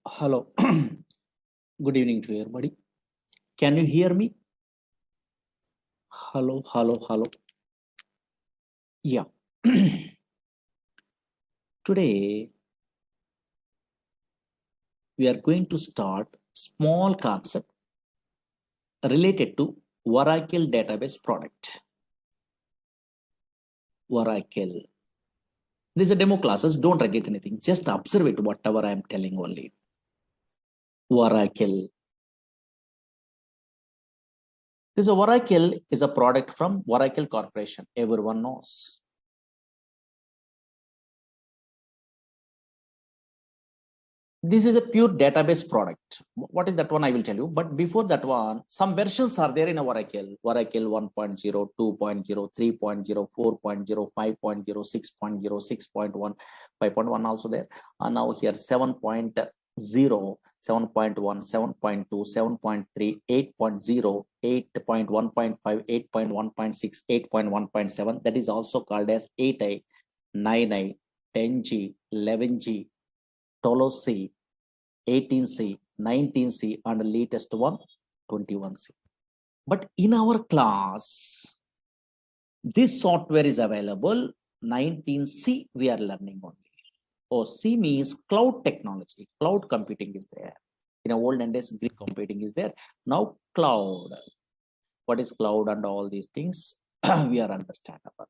Hello. Good evening to everybody. Can you hear me? Hello, hello, hello. Yeah. Today, we are going to start small concept related to Oracle database product. Oracle. This is a demo classes. Don't write it anything. Just observe it, whatever I am telling only. Oracle. This Oracle is a product from Oracle Corporation. Everyone knows. This is a pure database product. What is that one? I will tell you. But before that one, some versions are there in Oracle. Oracle 1.0, 2.0, 3.0, 4.0, 5.0, 6.0, 6.1, 5.1 also there. And now here 7.0, 7.1, 7.2, 7.3, 8.0, 8.1.5, 8.1.6, 8.1.7. That is also called as 8i, 9i, 10G, 11G. 12C, 18C, 19C, and the latest one, 21C. But in our class, this software is available, 19C we are learning only. Oh, C means cloud technology, cloud computing is there. In our olden days, Greek computing is there. Now cloud. What is cloud and all these things, we are understandable.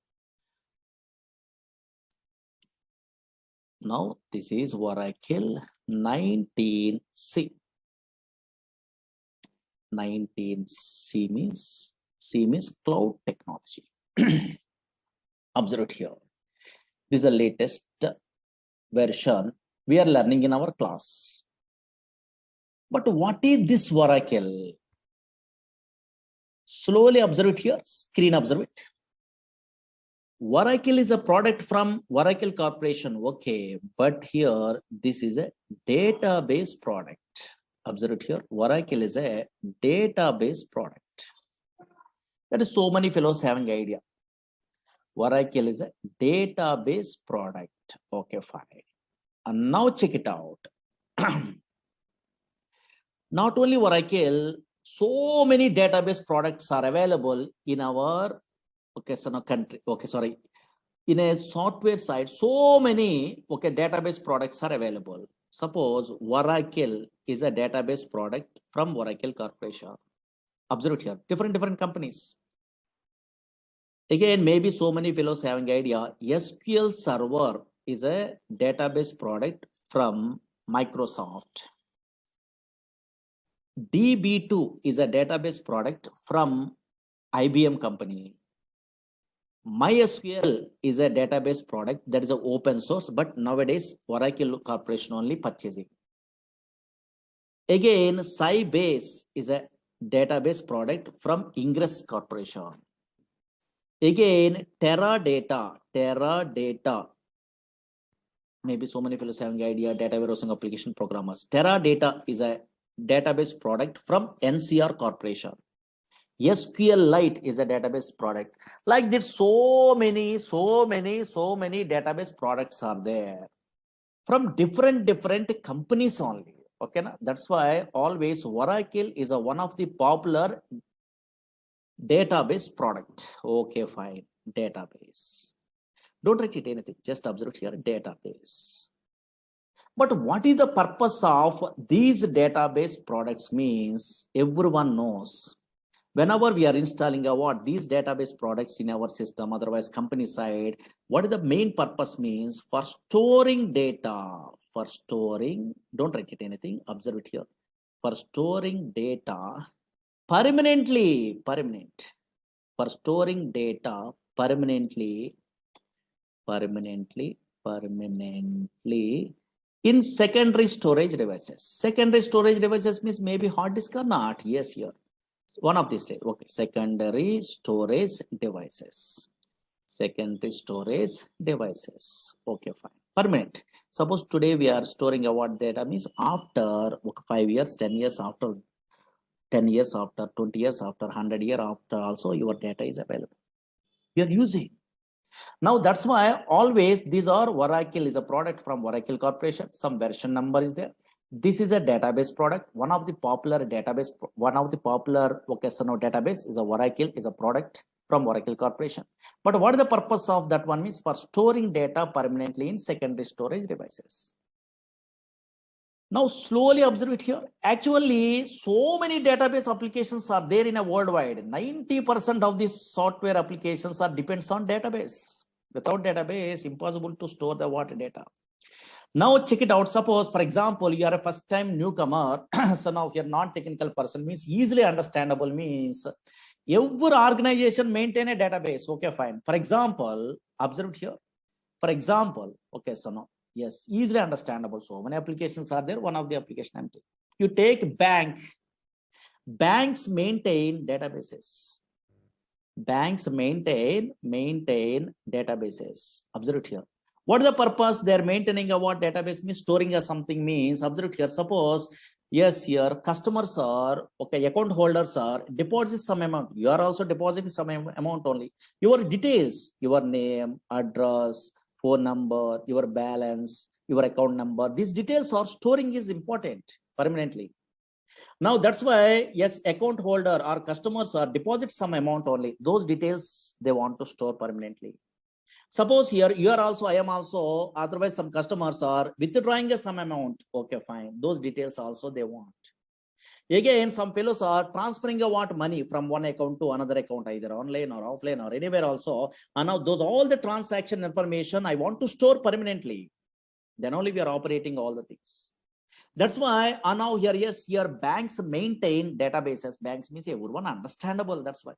Now this is Oracle 19C. 19C means cloud technology. Observe it here. This is the latest version we are learning in our class. But what is this Oracle? Slowly observe it here. Screen observe it. Oracle is a product from Oracle Corporation. Okay, but here this is a database product. Observe it here. Oracle is a database product. That is so many fellows having idea. Oracle is a database product. Okay, fine. And now check it out. Not only Oracle, so many database products are available in our country. Okay, sorry. In a software side, so many database products are available. Suppose Oracle is a database product from Oracle Corporation. Observe it here. Different companies. Again, maybe so many fellows having idea. SQL Server is a database product from Microsoft. DB2 is a database product from IBM company. MySQL is a database product that is an open source, but nowadays Oracle Corporation only purchasing. Again, Sybase is a database product from Ingress Corporation. Again, Teradata. Maybe so many fellows having idea, data warehousing application programmers. Teradata is a database product from NCR Corporation. SQLite is a database product. Like this, so many database products are there from different companies only. Okay, that's why always Oracle is one of the popular database product. Okay, fine. Database. Don't write it anything. Just observe here. Database. But what is the purpose of these database products? Means everyone knows. Whenever we are installing these database products in our system, otherwise company side, what is the main purpose means? For storing data. For storing, don't write it anything, observe it here. For storing data permanently. For storing data permanently in secondary storage devices. Secondary storage devices means maybe hard disk or not. Yes, here. One of these, okay, secondary storage devices. Secondary storage devices. Okay, fine. Permanent. Suppose today we are storing data means after 5 years, 10 years after, 10 years after, 20 years after, 100 years after, also your data is available. You are using. Now that's why always these are Oracle is a product from Oracle Corporation. Some version number is there. This is a database product. One of the popular database database is a Oracle, is a product from Oracle Corporation. But what is the purpose of that one? Means for storing data permanently in secondary storage devices. Now slowly observe it here. Actually, so many database applications are there in a worldwide. 90% of these software applications are depends on database. Without database, impossible to store the water data. Now check it out. Suppose, for example, you are a first-time newcomer. So now you're non-technical person, means easily understandable, means every organization maintain a database. Okay, fine. For example, observe it here. For example, okay, so now, yes, easily understandable. So many applications are there. One of the application I'm taking. You take bank. Banks maintain databases. Banks maintain databases. Observe it here. What is the purpose? They're maintaining a what database means storing a something means. Observe here. Suppose, yes, here customers are, okay, account holders are deposit some amount. You are also depositing some amount only. Your details, your name, address, phone number, your balance, your account number. These details are storing is important permanently. Now that's why, yes, account holder or customers are deposit some amount only. Those details they want to store permanently. Suppose here you are also, I am also, otherwise some customers are withdrawing some amount. Okay, fine. Those details also they want. Again, some fellows are transferring a what money from one account to another account, either online or offline or anywhere also. And now those all the transaction information I want to store permanently. Then only we are operating all the things. That's why now here, yes, here banks maintain databases. Banks means everyone understandable. That's why.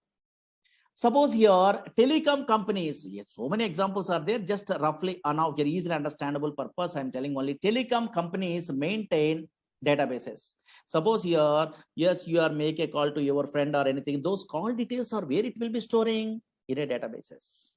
Suppose here telecom companies, yes, so many examples are there, just roughly now here easily understandable purpose. I'm telling only telecom companies maintain databases. Suppose here, yes, you are make a call to your friend or anything. Those call details are where it will be storing in a databases.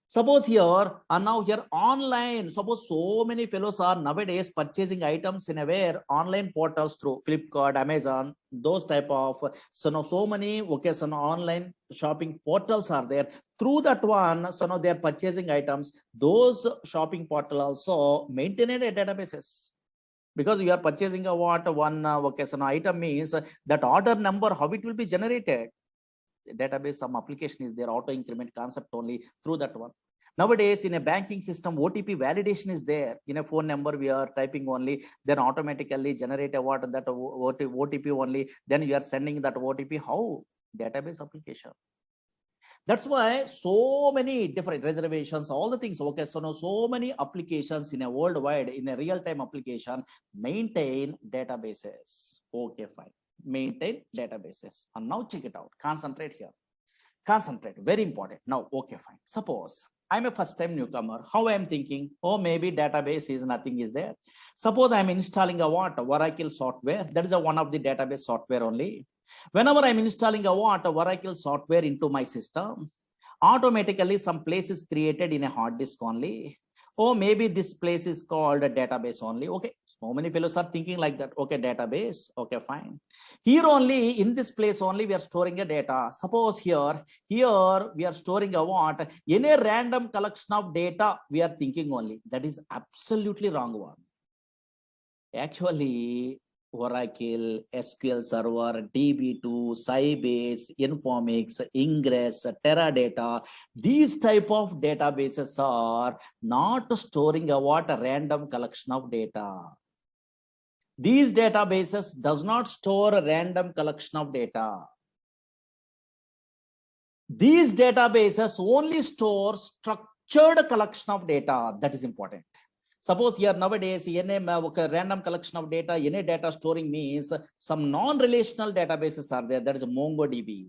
Suppose here and now here online. Suppose so many fellows are nowadays purchasing items in a where online portals through Flipkart, Amazon, those type of so many online shopping portals are there. Through that one, so now they are purchasing items. Those shopping portal also maintain a databases. Because you are purchasing a one item means that order number, how it will be generated. Database, some application is there, auto increment concept only through that one. Nowadays in a banking system, OTP validation is there. In a phone number we are typing only, then automatically generate a that OTP only, then you are sending that OTP. How? Database application. That's why so many different reservations, all the things. Okay, so now so many applications in a worldwide, in a real-time application, maintain databases. Okay, fine. Maintain databases. And now check it out. Concentrate here. Concentrate. Very important. Now, okay, fine. Suppose I'm a first-time newcomer. How I'm thinking? Oh, maybe database is nothing is there. Suppose I'm installing a Oracle software. That is one of the database software only. Whenever I'm installing a Oracle software into my system, automatically some place is created in a hard disk only. Oh, maybe this place is called a database only. Okay, so many fellows are thinking like that. Okay, database. Okay, fine. Here only, in this place only, we are storing a data. Suppose here we are storing a in a random collection of data, we are thinking only. That is absolutely wrong one. Actually, Oracle, SQL Server, DB2, Sybase, Informix, Ingress, Teradata, these type of databases are not storing a random collection of data. These databases does not store a random collection of data. These databases only store structured collection of data. That is important. Suppose here nowadays, any random collection of data, any data storing means some non-relational databases are there. That is a MongoDB.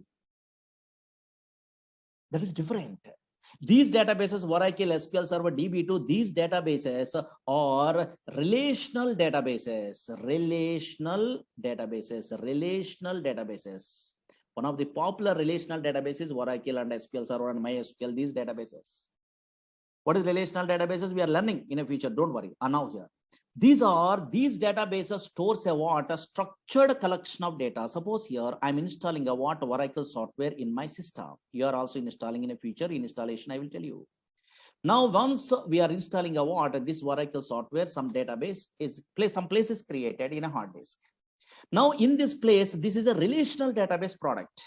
That is different. These databases, Oracle, SQL Server, DB2, these databases are relational databases. Relational databases. One of the popular relational databases, Oracle and SQL Server and MySQL, these databases. What is relational databases? We are learning in a future. Don't worry. Now here, these databases stores a structured collection of data. Suppose here I'm installing a Oracle software in my system. You are also installing in a future installation. I will tell you. Now, once we are installing a what, this Oracle software, some database is some place is created in a hard disk. Now, in this place, this is a relational database product.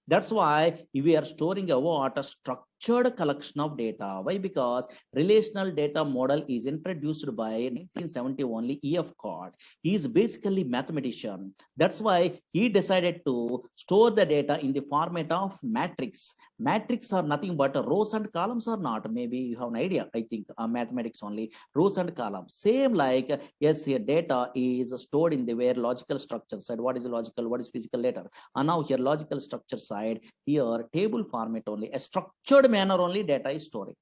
That's why we are storing a what, a structured collection of data. Why? Because relational data model is introduced by 1970 only E.F. Cod. He is basically mathematician. That's why he decided to store the data in the format of matrix. Matrix are nothing but rows and columns or not. Maybe you have an idea. I think mathematics only rows and columns. Same like yes, here data is stored in the where logical structure side. What is logical? What is physical later? And now here logical structure side, here table format only, a structured manner only data is storing.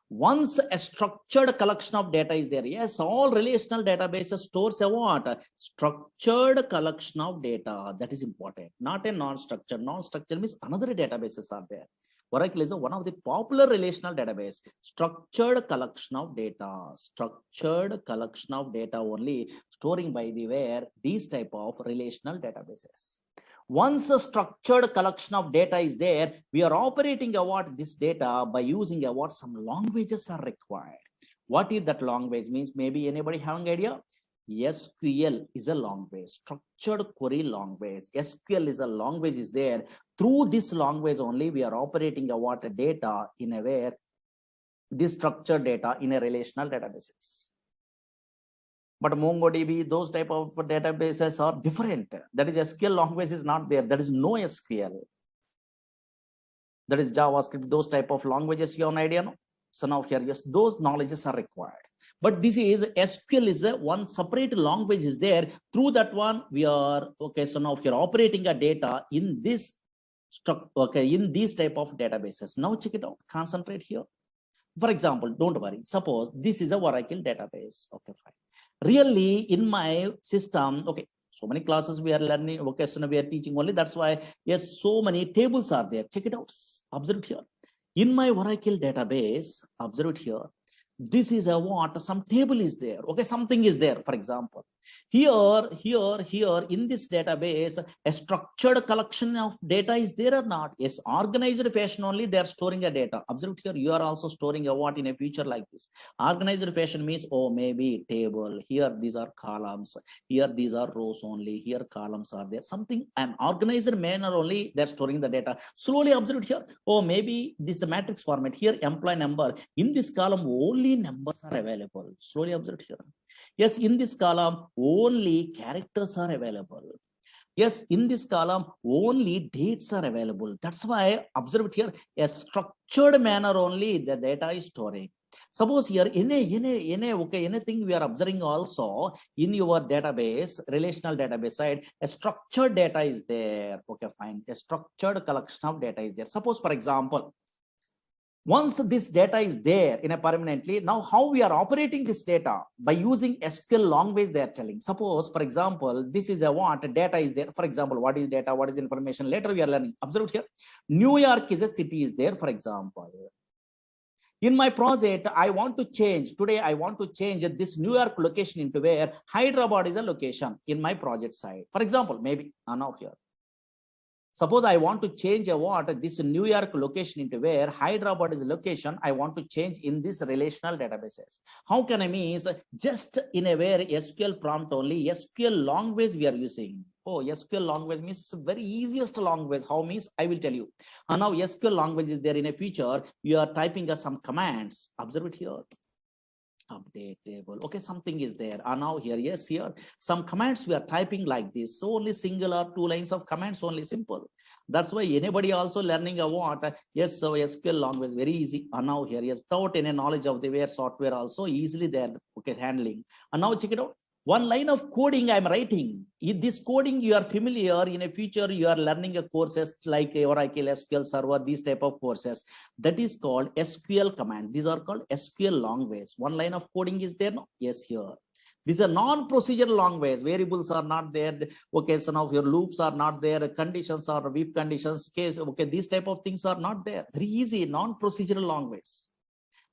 Once a structured collection of data is there, yes, all relational databases stores a what? Structured collection of data. That is important, not a non-structured. Non-structured means another databases are there. Oracle is one of the popular relational database. Structured collection of data. Structured collection of data only storing by the where these type of relational databases. Once a structured collection of data is there, we are operating what this data by using what some languages are required. What is that language means? Maybe anybody have an idea? SQL is a language, structured query language. SQL is a language is there. Through this language only, we are operating what data in a where this structured data in a relational databases. But MongoDB, those type of databases are different. That is SQL language is not there. There is no SQL. That is JavaScript, those type of languages, you have an idea, no? So now here, yes, those knowledges are required. But this is SQL is a one separate language is there. Through that one, we are, okay, so now here operating a data in this, in these type of databases. Now check it out, concentrate here. For example, don't worry, suppose this is a Oracle database. Okay, fine. Really in my system, okay, so many classes we are learning, okay, so we are teaching only. That's why, yes, so many tables are there. Check it out, observe it here. In my Oracle database, observe it here. This is a what? Some table is there. Okay, something is there. For example, here in this database, a structured collection of data is there or not? Yes, organized fashion only they are storing a data. Observe here, you are also storing a what in a future like this. Organized fashion means, oh, maybe table. Here these are columns. Here these are rows only. Here columns are there. Something an organized manner only they are storing the data. Slowly observe here. Oh, maybe this is a matrix format. Here employee number. In this column only numbers are available. Slowly observe here. Yes, in this column only characters are available. Yes, in this column only dates are available. That's why observe it here, a structured manner only the data is storing. Suppose here okay, anything we are observing also in your database, relational database side, a structured data is there. Okay, fine. A structured collection of data is there. Suppose, for example, once this data is there in a permanently, now how we are operating this data by using SQL language they are telling. Suppose, for example, this is a what data is there. For example, what is data? What is information? Later we are learning. Observe here. New York is a city is there, for example. In my project, I want to change, today I want to change this New York location into where Hyderabad is a location in my project side. For example, maybe now here. Suppose I want to change a what this New York location into where Hyderabad is a location. I want to change in this relational databases. How can I means just in a where SQL prompt only SQL language we are using. Oh, SQL language means very easiest language. How means I will tell you. And now SQL language is there in a feature. You are typing some commands. Observe it here. Update table. Okay, something is there. And now here, yes, here some commands we are typing like this. So only single or two lines of commands, only simple. That's why anybody also learning a what? Yes, so SQL language very easy. And now here, yes, without any knowledge of the where software also easily there. Okay, handling. And now check it out. One line of coding I'm writing. In this coding you are familiar. In a future you are learning a courses like Oracle SQL Server, these type of courses. That is called SQL command. These are called SQL language. One line of coding is there. No? Yes, here. These are non-procedural language. Variables are not there. Okay, so now your loops are not there. Conditions are if conditions case. Okay, these type of things are not there. Very easy, non-procedural language.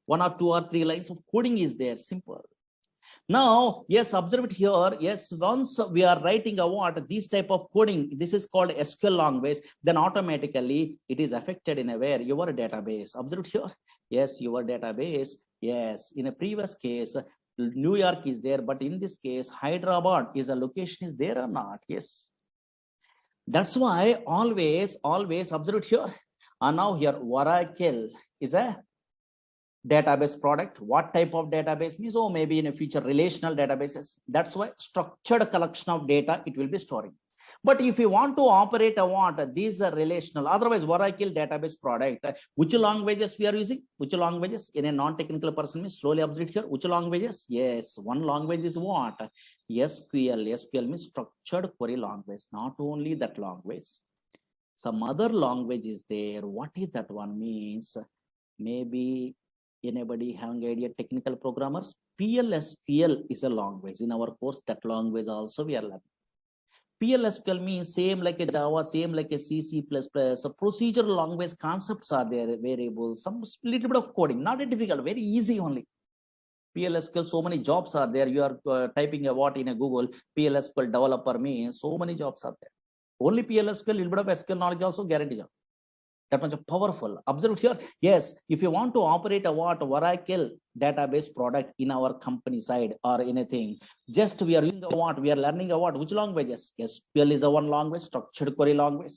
One or two or three lines of coding is there. Simple. Now, yes, observe it here. Yes, once we are writing a what, this type of coding, this is called SQL language, then automatically it is affected in a where your database. Observe it here. Yes, your database. Yes, in a previous case, New York is there, but in this case, Hyderabad is a location is there or not? Yes. That's why always observe it here. And now here, Oracle is a database product. What type of database means? Oh, maybe in a future relational databases. That's why structured collection of data it will be storing. But if you want to operate a what, these are relational. Otherwise, Oracle database product. Which languages we are using? Which languages? In a non-technical person means slowly observe here. Which languages? Yes, one language is what? SQL. SQL means structured query language. Not only that language. Some other language is there. What is that one means? Maybe anybody having idea technical programmers? PLSQL is a language. In our course, that language also we are learning. PLSQL means same like a Java, same like a C, C++. So procedural language concepts are there, variables, some little bit of coding, not a difficult, very easy only. PLSQL, so many jobs are there. You are typing a what in a Google, PLSQL developer means so many jobs are there. Only PLSQL, little bit of SQL knowledge also guarantee job. That much powerful. Observe here. Yes, if you want to operate a what Oracle database product in our company side or anything, just we are using a what, we are learning a what, which languages? SQL is a one language, structured query language.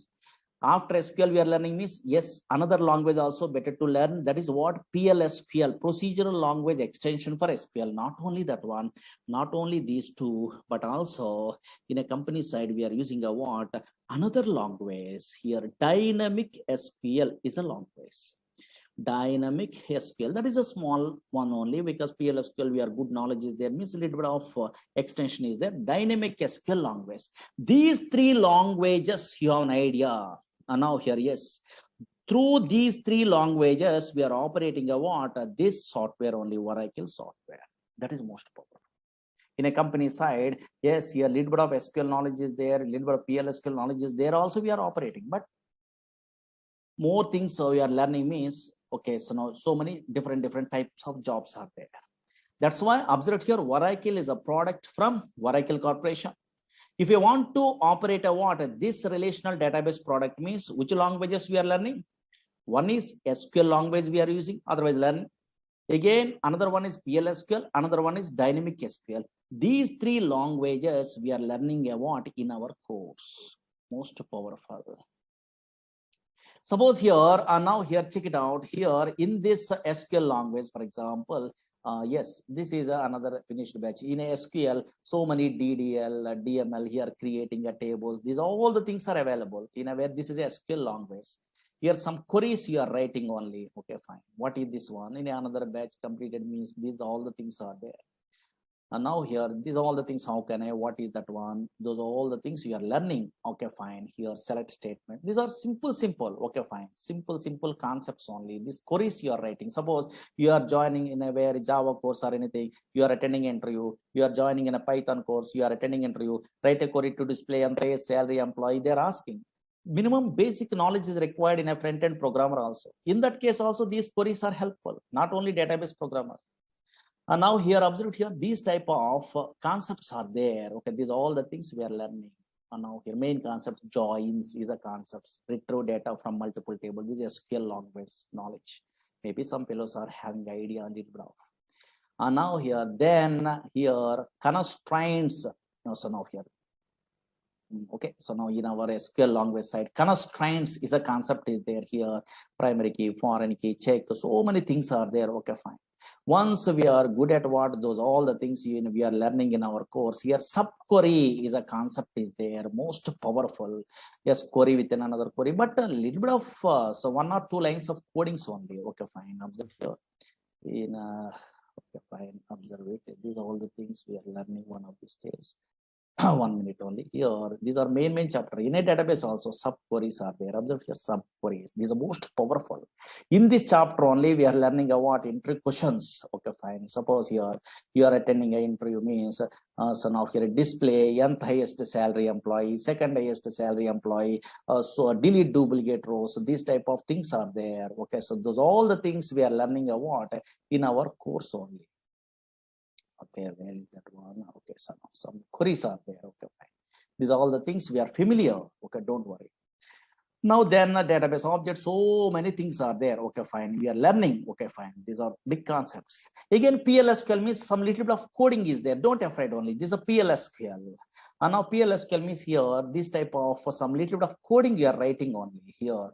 After SQL, we are learning this. Yes, another language also better to learn. That is what PLSQL, procedural language extension for SQL. Not only that one, not only these two, but also in a company side, we are using a what? Another language here. Dynamic SQL is a language. Dynamic SQL, that is a small one only, because PLSQL we are good knowledge is there, means a little bit of extension is there. Dynamic SQL language. These three languages you have an idea. And now here, yes, through these three languages we are operating a what? This software only, Oracle software. That is most powerful. In a company side, yes, here a little bit of SQL knowledge is there, a little bit of PLSQL knowledge is there also we are operating, but more things so we are learning means, okay, so now so many different types of jobs are there. That's why observe here, Oracle is a product from Oracle Corporation. If you want to operate a what, this relational database product means which languages we are learning? One is SQL language we are using, otherwise learn. Again, another one is PLSQL, another one is dynamic SQL. These three languages we are learning a what in our course. Most powerful. Suppose here, now here, check it out. Here in this SQL language, for example, yes, this is another finished batch. In a SQL, so many DDL, DML here creating a table. These all the things are available in a way. This is a SQL language. Here some queries you are writing only. Okay, fine. What is this one? In another batch completed means these all the things are there. And now here, these are all the things. How can I? What is that one? Those are all the things you are learning. Okay, fine. Here, select statement. These are simple. Okay, fine. Simple concepts only. These queries you are writing. Suppose you are joining in a where Java course or anything. You are attending interview. You are joining in a Python course. You are attending interview. Write a query to display employee salary employee. They are asking. Minimum basic knowledge is required in a front-end programmer also. In that case also, these queries are helpful. Not only database programmer. And now here, observe here, these type of concepts are there. Okay, these are all the things we are learning. And now here, main concept, joins is a concept. Retrieve data from multiple tables. This is SQL language knowledge. Maybe some fellows are having idea on it. And now here, then here, constraints. No, so now here. Okay, so now in our SQL language side, constraints is a concept is there here. Primary key, foreign key, check. So many things are there. Okay, fine. Once we are good at what those all the things we are learning in our course here, subquery is a concept is there, most powerful. Yes, query within another query, but a little bit of so 1 or 2 lines of codings only. Okay, fine. Observe here. In okay, fine. Observe it. These are all the things we are learning one of these days. 1 minute only here. These are main chapter. In a database also subqueries are there. Observe here, subqueries. These are most powerful. In this chapter only we are learning about interview questions. Okay, fine. Suppose here you are attending an interview means so now here display nth highest salary employee, second highest salary employee, so delete duplicate rows. So these type of things are there. Okay, so those all the things we are learning about in our course only. Okay, where is that one? Okay, some queries are there. Okay, fine. These are all the things we are familiar. Okay, don't worry. Now then database object, so many things are there. Okay, fine. We are learning. Okay, fine. These are big concepts. Again, PLSQL means some little bit of coding is there. Don't afraid only. This is a PLSQL. And now PLSQL means here, this type of some little bit of coding you are writing only here.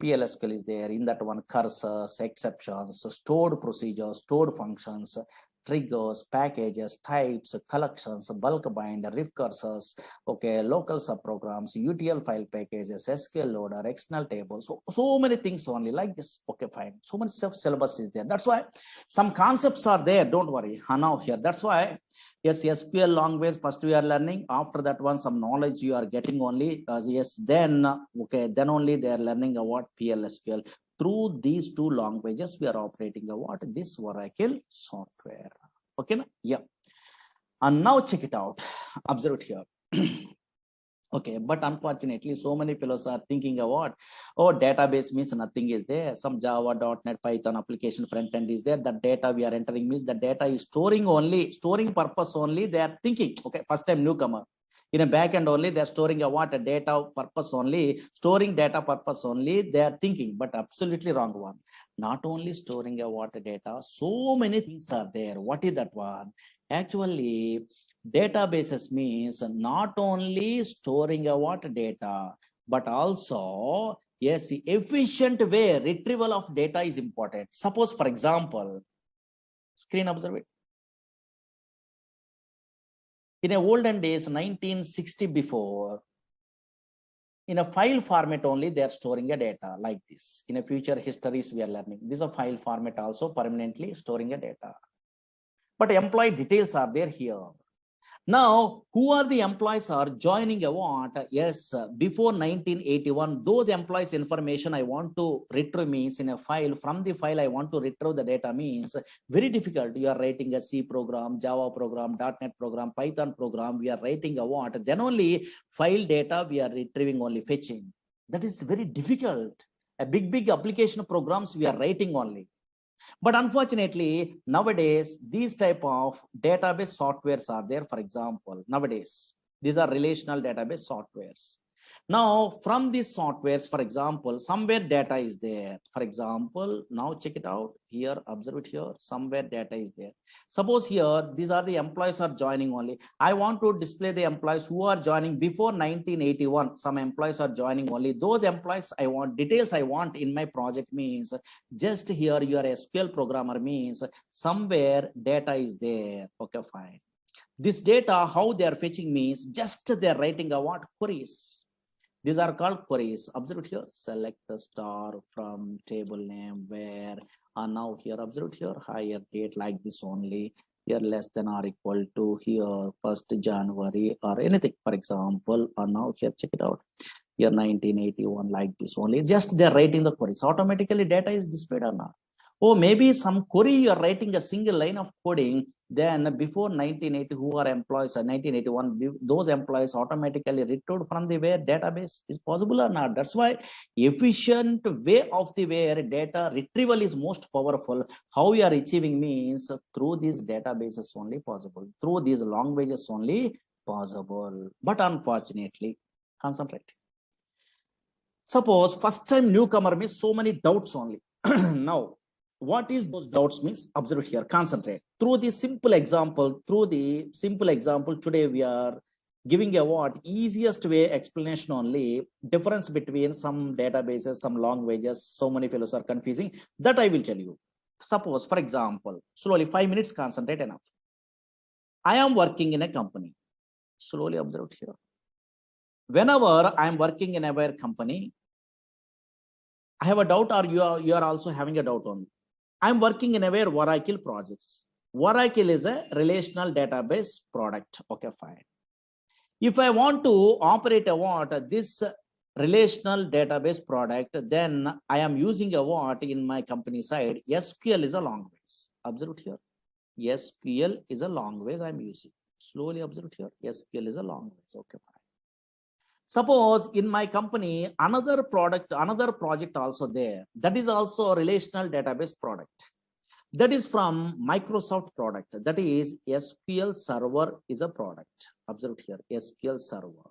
PLSQL is there. In that one, cursors, exceptions, stored procedures, stored functions, triggers, packages, types, collections, bulk bind, recursors, okay, local subprograms, UTL file packages, SQL loader, external tables, so many things only like this. Okay, fine. So much syllabus is there. That's why some concepts are there. Don't worry. Now here, that's why yes, SQL language first we are learning. After that one, some knowledge you are getting only. Yes, then okay, then only they are learning about PLSQL. Through these two languages, we are operating what this Oracle software. Okay, yeah. And now check it out. Observe it here. Okay, but unfortunately, so many fellows are thinking about, oh, database means nothing is there. Some Java, .NET, Python application front end is there. The data we are entering means the data is storing purpose only. They are thinking, okay, first time newcomer. In a backend only, they are storing a data purpose only, storing data purpose only. They are thinking, but absolutely wrong one. Not only storing a data, so many things are there. What is that one? Actually, databases means not only storing a data, but also yes, efficient way retrieval of data is important. Suppose, for example, screen observe it. In a olden days, 1960 before, in a file format only, they are storing a data like this. In a future histories, we are learning. This is a file format also permanently storing a data. But employee details are there here. Now, who are the employees are joining a what? Yes, before 1981, those employees information I want to retrieve means in a file. From the file, I want to retrieve the data means very difficult. You are writing a C program, Java program, .NET program, Python program. We are writing a what? Then only file data we are retrieving only fetching. That is very difficult. A big application programs we are writing only. But unfortunately, nowadays, these type of database softwares are there. For example, nowadays, these are relational database softwares. Now, from these softwares, for example, somewhere data is there. For example, now check it out here, observe it here, somewhere data is there. Suppose here, these are the employees are joining only. I want to display the employees who are joining before 1981. Some employees are joining only. Those employees I want, details I want in my project means just here you are a SQL programmer means somewhere data is there. Okay, fine. This data, how they are fetching means just they are writing a what? Queries. These are called queries. Observe here, select a star from table name where, and now here, observe here, higher date like this only, here less than or equal to here 1st January or anything, for example, and now here, check it out, here 1981 like this only, just they're writing the queries. Automatically data is displayed or not. Oh, maybe some query you're writing a single line of coding, then before 1980, who are employees, 1981, those employees automatically retrieved from the where database is possible or not. That's why efficient way of the where data retrieval is most powerful. How we are achieving means through these databases only possible, through these languages only possible. But unfortunately, concentrate. Suppose first time newcomer means so many doubts only. Now, what is those doubts means? Observe here, concentrate. Through the simple example, today we are giving a what? Easiest way explanation only, difference between some databases, some languages, so many fellows are confusing. That I will tell you. Suppose, for example, slowly 5 minutes, concentrate enough. I am working in a company. Slowly observe here. Whenever I am working in a company, I have a doubt, or you are also having a doubt on. I'm working in a Oracle projects. Oracle is a relational database product. Okay, fine. If I want to operate a what this relational database product, then I am using a what in my company side. SQL is a language. Observe here. SQL is a language I'm using. Slowly observe here. SQL is a language. Okay, fine. Suppose in my company, another project also there. That is also a relational database product. That is from Microsoft product. That is SQL Server is a product. Observe here, SQL Server.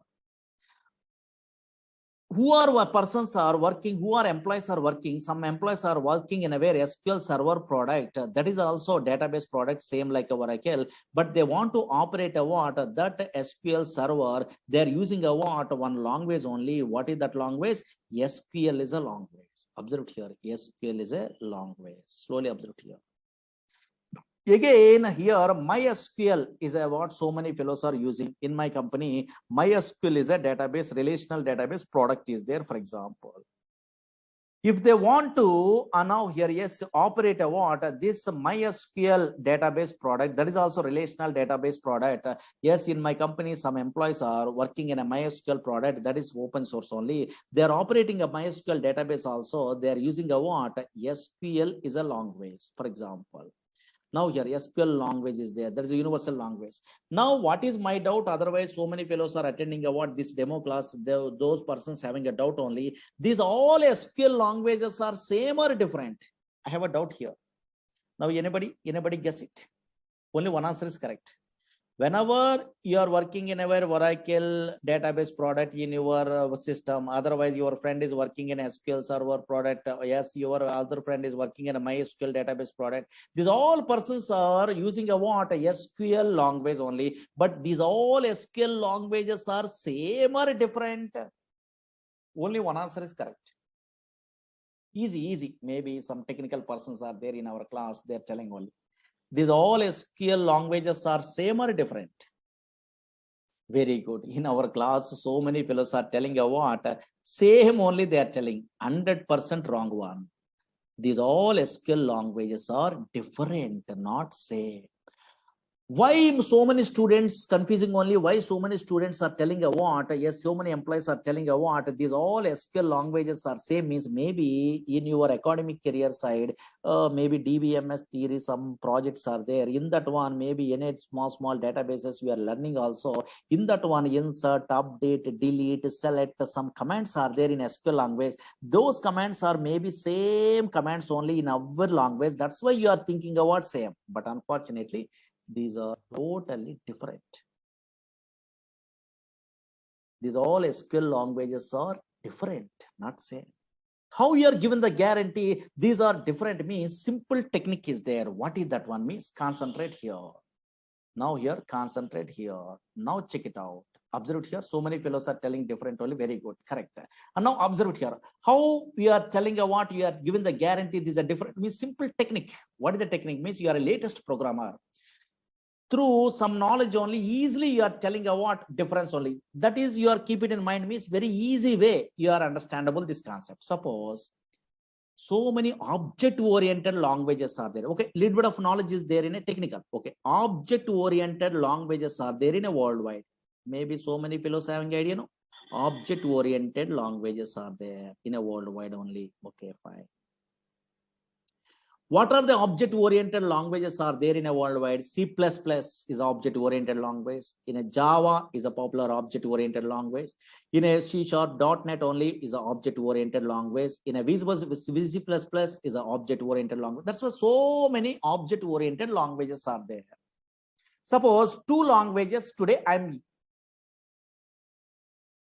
Who are persons are working, who are employees are working, some employees are working in a very SQL Server product. That is also database product, same like a Oracle, but they want to operate a what? That SQL Server, they are using a what? One language only. What is that language? SQL is a language. Observe here, SQL is a language. Slowly observe here. Again, here MySQL is a what so many fellows are using in my company. MySQL is a database, relational database product is there, for example. If they want to now here, yes, operate a what? This MySQL database product, that is also relational database product. Yes, in my company, some employees are working in a MySQL product that is open source only. They are operating a MySQL database also. They are using a what? SQL is a language, for example. Now here SQL language is there. There is a universal language. Now what is my doubt? Otherwise, so many fellows are attending about this demo class. Those persons having a doubt only. These all SQL languages are same or different? I have a doubt here. Now anybody guess it? Only one answer is correct. Whenever you are working in a Oracle database product in your system, otherwise your friend is working in SQL Server product, yes, your other friend is working in a MySQL database product. These all persons are using a what? A SQL language only, but these all SQL languages are same or different? Only one answer is correct. Easy. Maybe some technical persons are there in our class, they're telling only. These all SQL languages are same or different? Very good. In our class, so many fellows are telling you what? Same only they are telling. 100% wrong one. These all SQL languages are different, not same. Why so many students confusing only? Why so many students are telling a what? Yes, so many employees are telling a what? These all SQL languages are same, means maybe in your academic career side, maybe DBMS theory, some projects are there. In that one, maybe in small databases we are learning also. In that one, insert, update, delete, select, some commands are there in SQL language. Those commands are maybe same commands only in our language. That's why you are thinking about same. But unfortunately, these are totally different. These all SQL languages are different, not same. How you are given the guarantee these are different means simple technique is there. What is that one means? Concentrate here. Now here, concentrate here. Now check it out. Observe here. So many fellows are telling different only. Very good. Correct. And now observe here. How we are telling a what you are given the guarantee these are different means simple technique. What is the technique? Means you are a latest programmer. Through some knowledge only, easily you are telling a what difference only. That is, you are keep it in mind means very easy way you are understandable this concept. Suppose so many object oriented languages are there. Okay, little bit of knowledge is there in a technical. Okay, object oriented languages are there in a worldwide. Maybe so many fellows having idea, no? Object oriented languages are there in a worldwide only. Okay, fine. What are the object-oriented languages are there in a worldwide? C++ is object-oriented language. In a Java is a popular object-oriented language. In a C# .NET only is an object-oriented language. In a VC++ is an object-oriented language. That's why so many object-oriented languages are there. Suppose two languages today I'm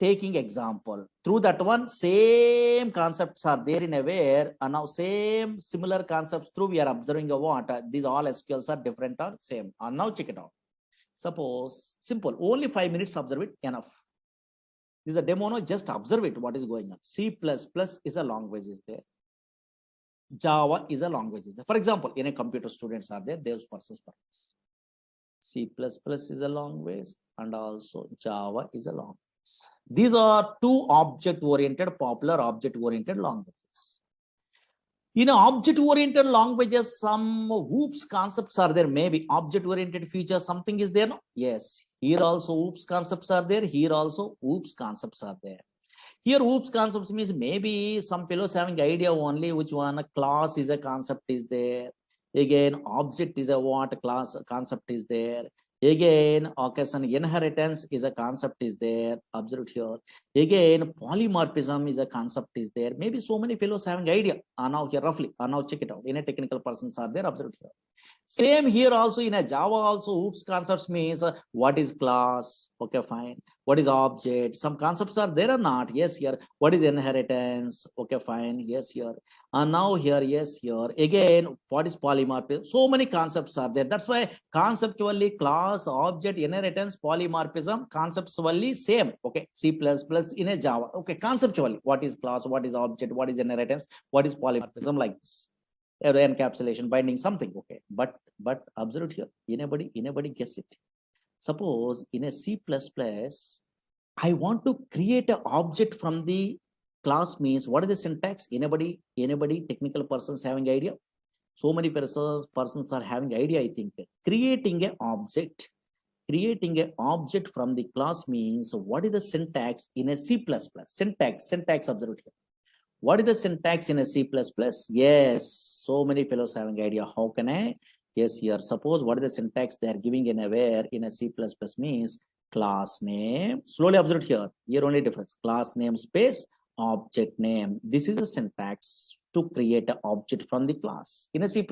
taking example. Through that one, same concepts are there in a where, and now same similar concepts through we are observing a what these all SQLs are different or same. And now check it out. Suppose simple, only 5 minutes observe it enough. This is a demo, no, just observe it what is going on. C++ is a language is there. Java is a language is there. For example, in a computer students are there, those persons purpose. C++ is a language and also Java is a language. These are two object-oriented, popular object-oriented languages. In object-oriented languages, some OOPS concepts are there. Maybe object-oriented features, something is there. No? Yes. Here also OOPS concepts are there. Here also OOPS concepts are there. Here OOPS concepts means maybe some fellows having idea only which one a class is a concept is there. Again, object is a what class concept is there. Again, occasion inheritance is a concept is there. Observe here. Again, polymorphism is a concept is there. Maybe so many fellows having idea. Now here roughly. Now check it out. In a technical persons are there. Observe here. Same here also in a Java also. Oops concepts means what is class? Okay, fine. What is object? Some concepts are there or not? Yes, here. What is inheritance? Okay, fine. Yes, here. And now here, yes, here. Again, what is polymorphism? So many concepts are there. That's why conceptually class, object, inheritance, polymorphism, conceptually same. Okay, C++ in a Java. Okay, conceptually, what is class, what is object, what is inheritance, what is polymorphism, like this. Encapsulation, binding, something. Okay, but observe here. Anybody guess it? Suppose in a C++, I want to create an object from the class means what is the syntax? Anybody technical persons having idea? So many persons are having idea, I think. Creating an object from the class means what is the syntax in a C++? Syntax observe here. What is the syntax in a C++? Yes, so many fellows having idea. How can I? Yes, here. Suppose what is the syntax they are giving in a where in a C++ means class name. Slowly observe here. Here only difference. Class name space object name. This is a syntax to create an object from the class in a C++.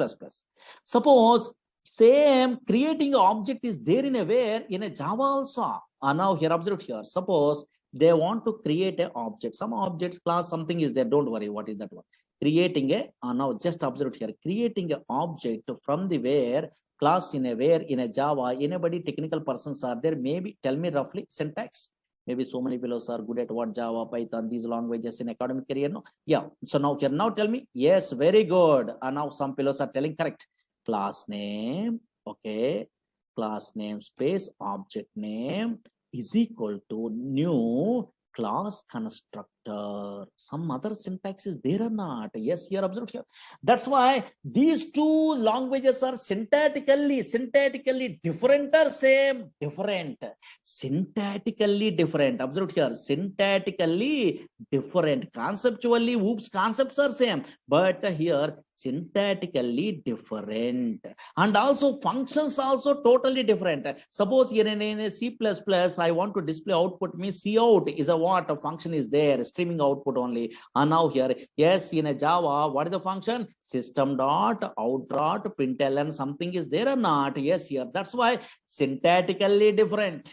Suppose same creating an object is there in a where in a Java also. Now here observe here. Suppose they want to create an object, some objects class something is there, don't worry what is that one. Creating a now just observe here, creating an object from the where class in a where in a Java. Anybody technical persons are there? Maybe tell me roughly syntax. Maybe so many fellows are good at what Java, Python, these languages in academic career. No, yeah. So now here, now tell me. Yes, very good. And now some fellows are telling correct. Class name, okay. Class name space object name is equal to new class constructor. Some other syntax is there or not? Yes, here observe here. That's why these two languages are syntactically different or same? Different. Syntactically different. Observe here. Syntactically different. Conceptually, oops, concepts are same. But here syntactically different. And also functions also totally different. Suppose here in a C++, I want to display output means cout is a what? A function is there, streaming output only. And now here, yes, in a Java, what is the function? System dot out dot println something is there or not? Yes, here. That's why syntactically different.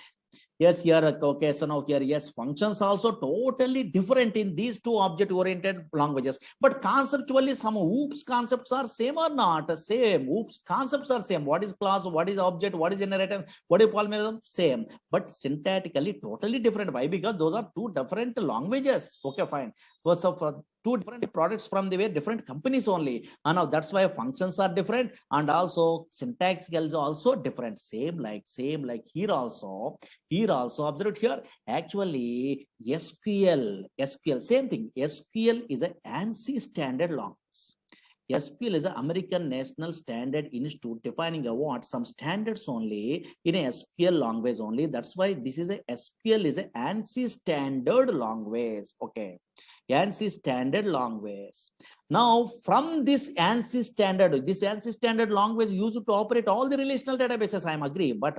Yes, here, okay, so now here, yes, functions also totally different in these two object-oriented languages. But conceptually, some oops concepts are same or not? Same. Oops concepts are same. What is class? What is object? What is inheritance? What is polymorphism? Same. But syntactically, totally different. Why? Because those are two different languages. Okay, fine. So for two different products from the way different companies only. And now that's why functions are different, and also syntax is also different. Same like here also. Here also observe here. Actually, SQL, same thing. SQL is an ANSI standard language. SQL is an American National Standard Institute defining a what? Some standards only in a SQL language only. That's why this is a SQL is an ANSI standard language. Okay. ANSI standard language. Now, from this ANSI standard language used to operate all the relational databases. I am agree, but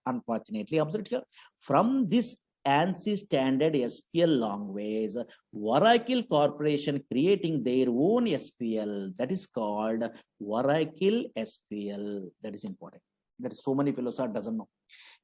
unfortunately, observe here, from this ANSI standard SQL language, Oracle Corporation creating their own SQL that is called Oracle SQL. That is important. That is so many fellows are doesn't know.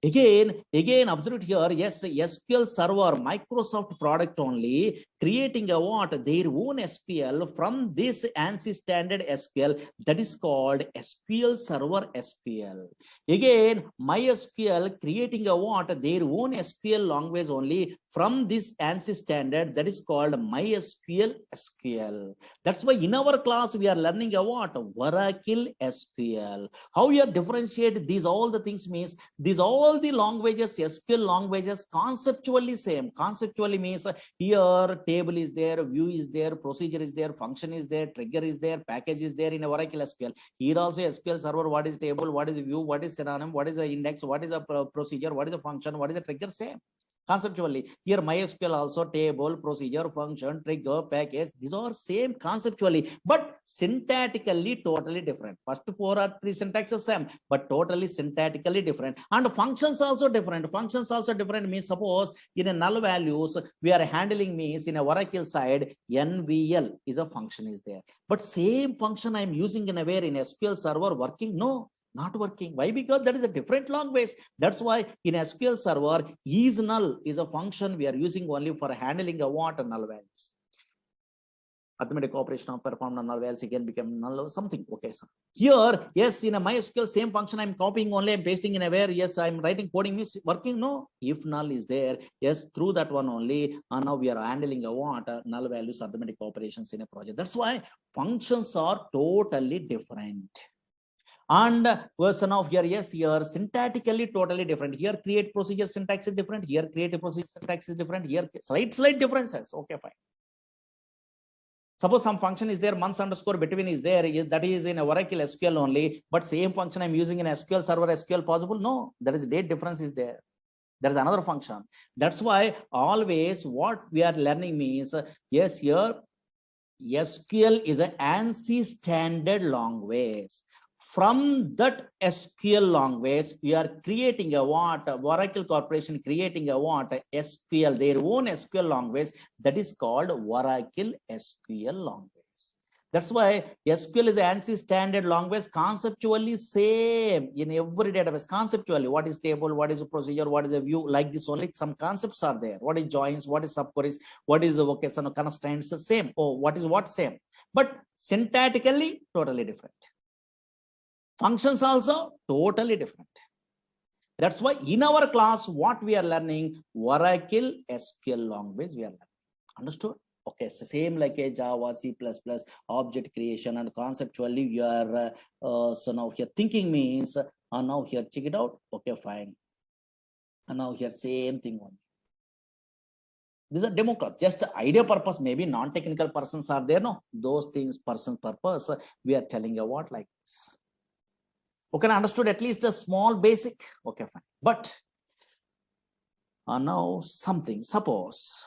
Again, observe here, yes, SQL Server, Microsoft product only, creating a what? Their own SQL from this ANSI standard SQL that is called SQL Server SQL. Again, MySQL creating a what? Their own SQL language only from this ANSI standard that is called MySQL SQL. That's why in our class we are learning a what? Oracle SQL. How we are differentiate these all the things means these all the languages, SQL languages, conceptually same. Conceptually means here table is there, view is there, procedure is there, function is there, trigger is there, package is there in Oracle SQL. Here also SQL Server, what is table, what is view, what is synonym, what is the index, what is a procedure, what is the function, what is the trigger, same. conceptually. Here MySQL also table, procedure, function, trigger, package. These are same conceptually, but syntactically totally different. First four or three syntaxes same, but totally syntactically different. And functions also different. Functions also different means suppose in a null values we are handling means in a Oracle side NVL is a function is there. But same function I am using in a where in SQL server working? No. Not working. Why? Because that is a different language. That's why in SQL server, is null is a function we are using only for handling a what null values. Arithmetic operation of performed on null values again become null or something. Okay, sir. Here, yes, in a MySQL same function I'm copying only, I'm pasting in a where, yes, I'm writing coding is working. No, if null is there, yes, through that one only. And now we are handling a what null values arithmetic operations in a project. That's why functions are totally different. And version of here, yes, here syntactically totally different. Here create procedure syntax is different. Here create a procedure syntax is different. Here slight differences. Okay, fine. Suppose some function is there, months underscore between is there, that is in a Oracle SQL only, but same function I'm using in SQL server SQL possible? No, there is date difference is there. There is another function. That's why always what we are learning means, yes, here SQL is an ANSI standard language. From that SQL language, we are creating a what? Oracle Corporation creating a what? SQL, their own SQL language that is called Oracle SQL language. That's why SQL is an ANSI standard language, conceptually same in every database. Conceptually, what is table, what is a procedure, what is a view, like this only some concepts are there. What is joins, what is subqueries, what is the vocation constraints, the same. Oh, what is what same, but syntactically totally different. Functions also totally different. That's why in our class, what we are learning, Oracle SQL language we are learning. Understood? Okay, so same like a Java, C++, object creation, and conceptually we are, so now here thinking means, now here check it out. Okay, fine. And now here same thing only. These are demo class, just idea purpose, maybe non-technical persons are there, no? Those things, person purpose, we are telling you what like this. Okay, understood at least a small basic. Okay, fine. But now something, suppose,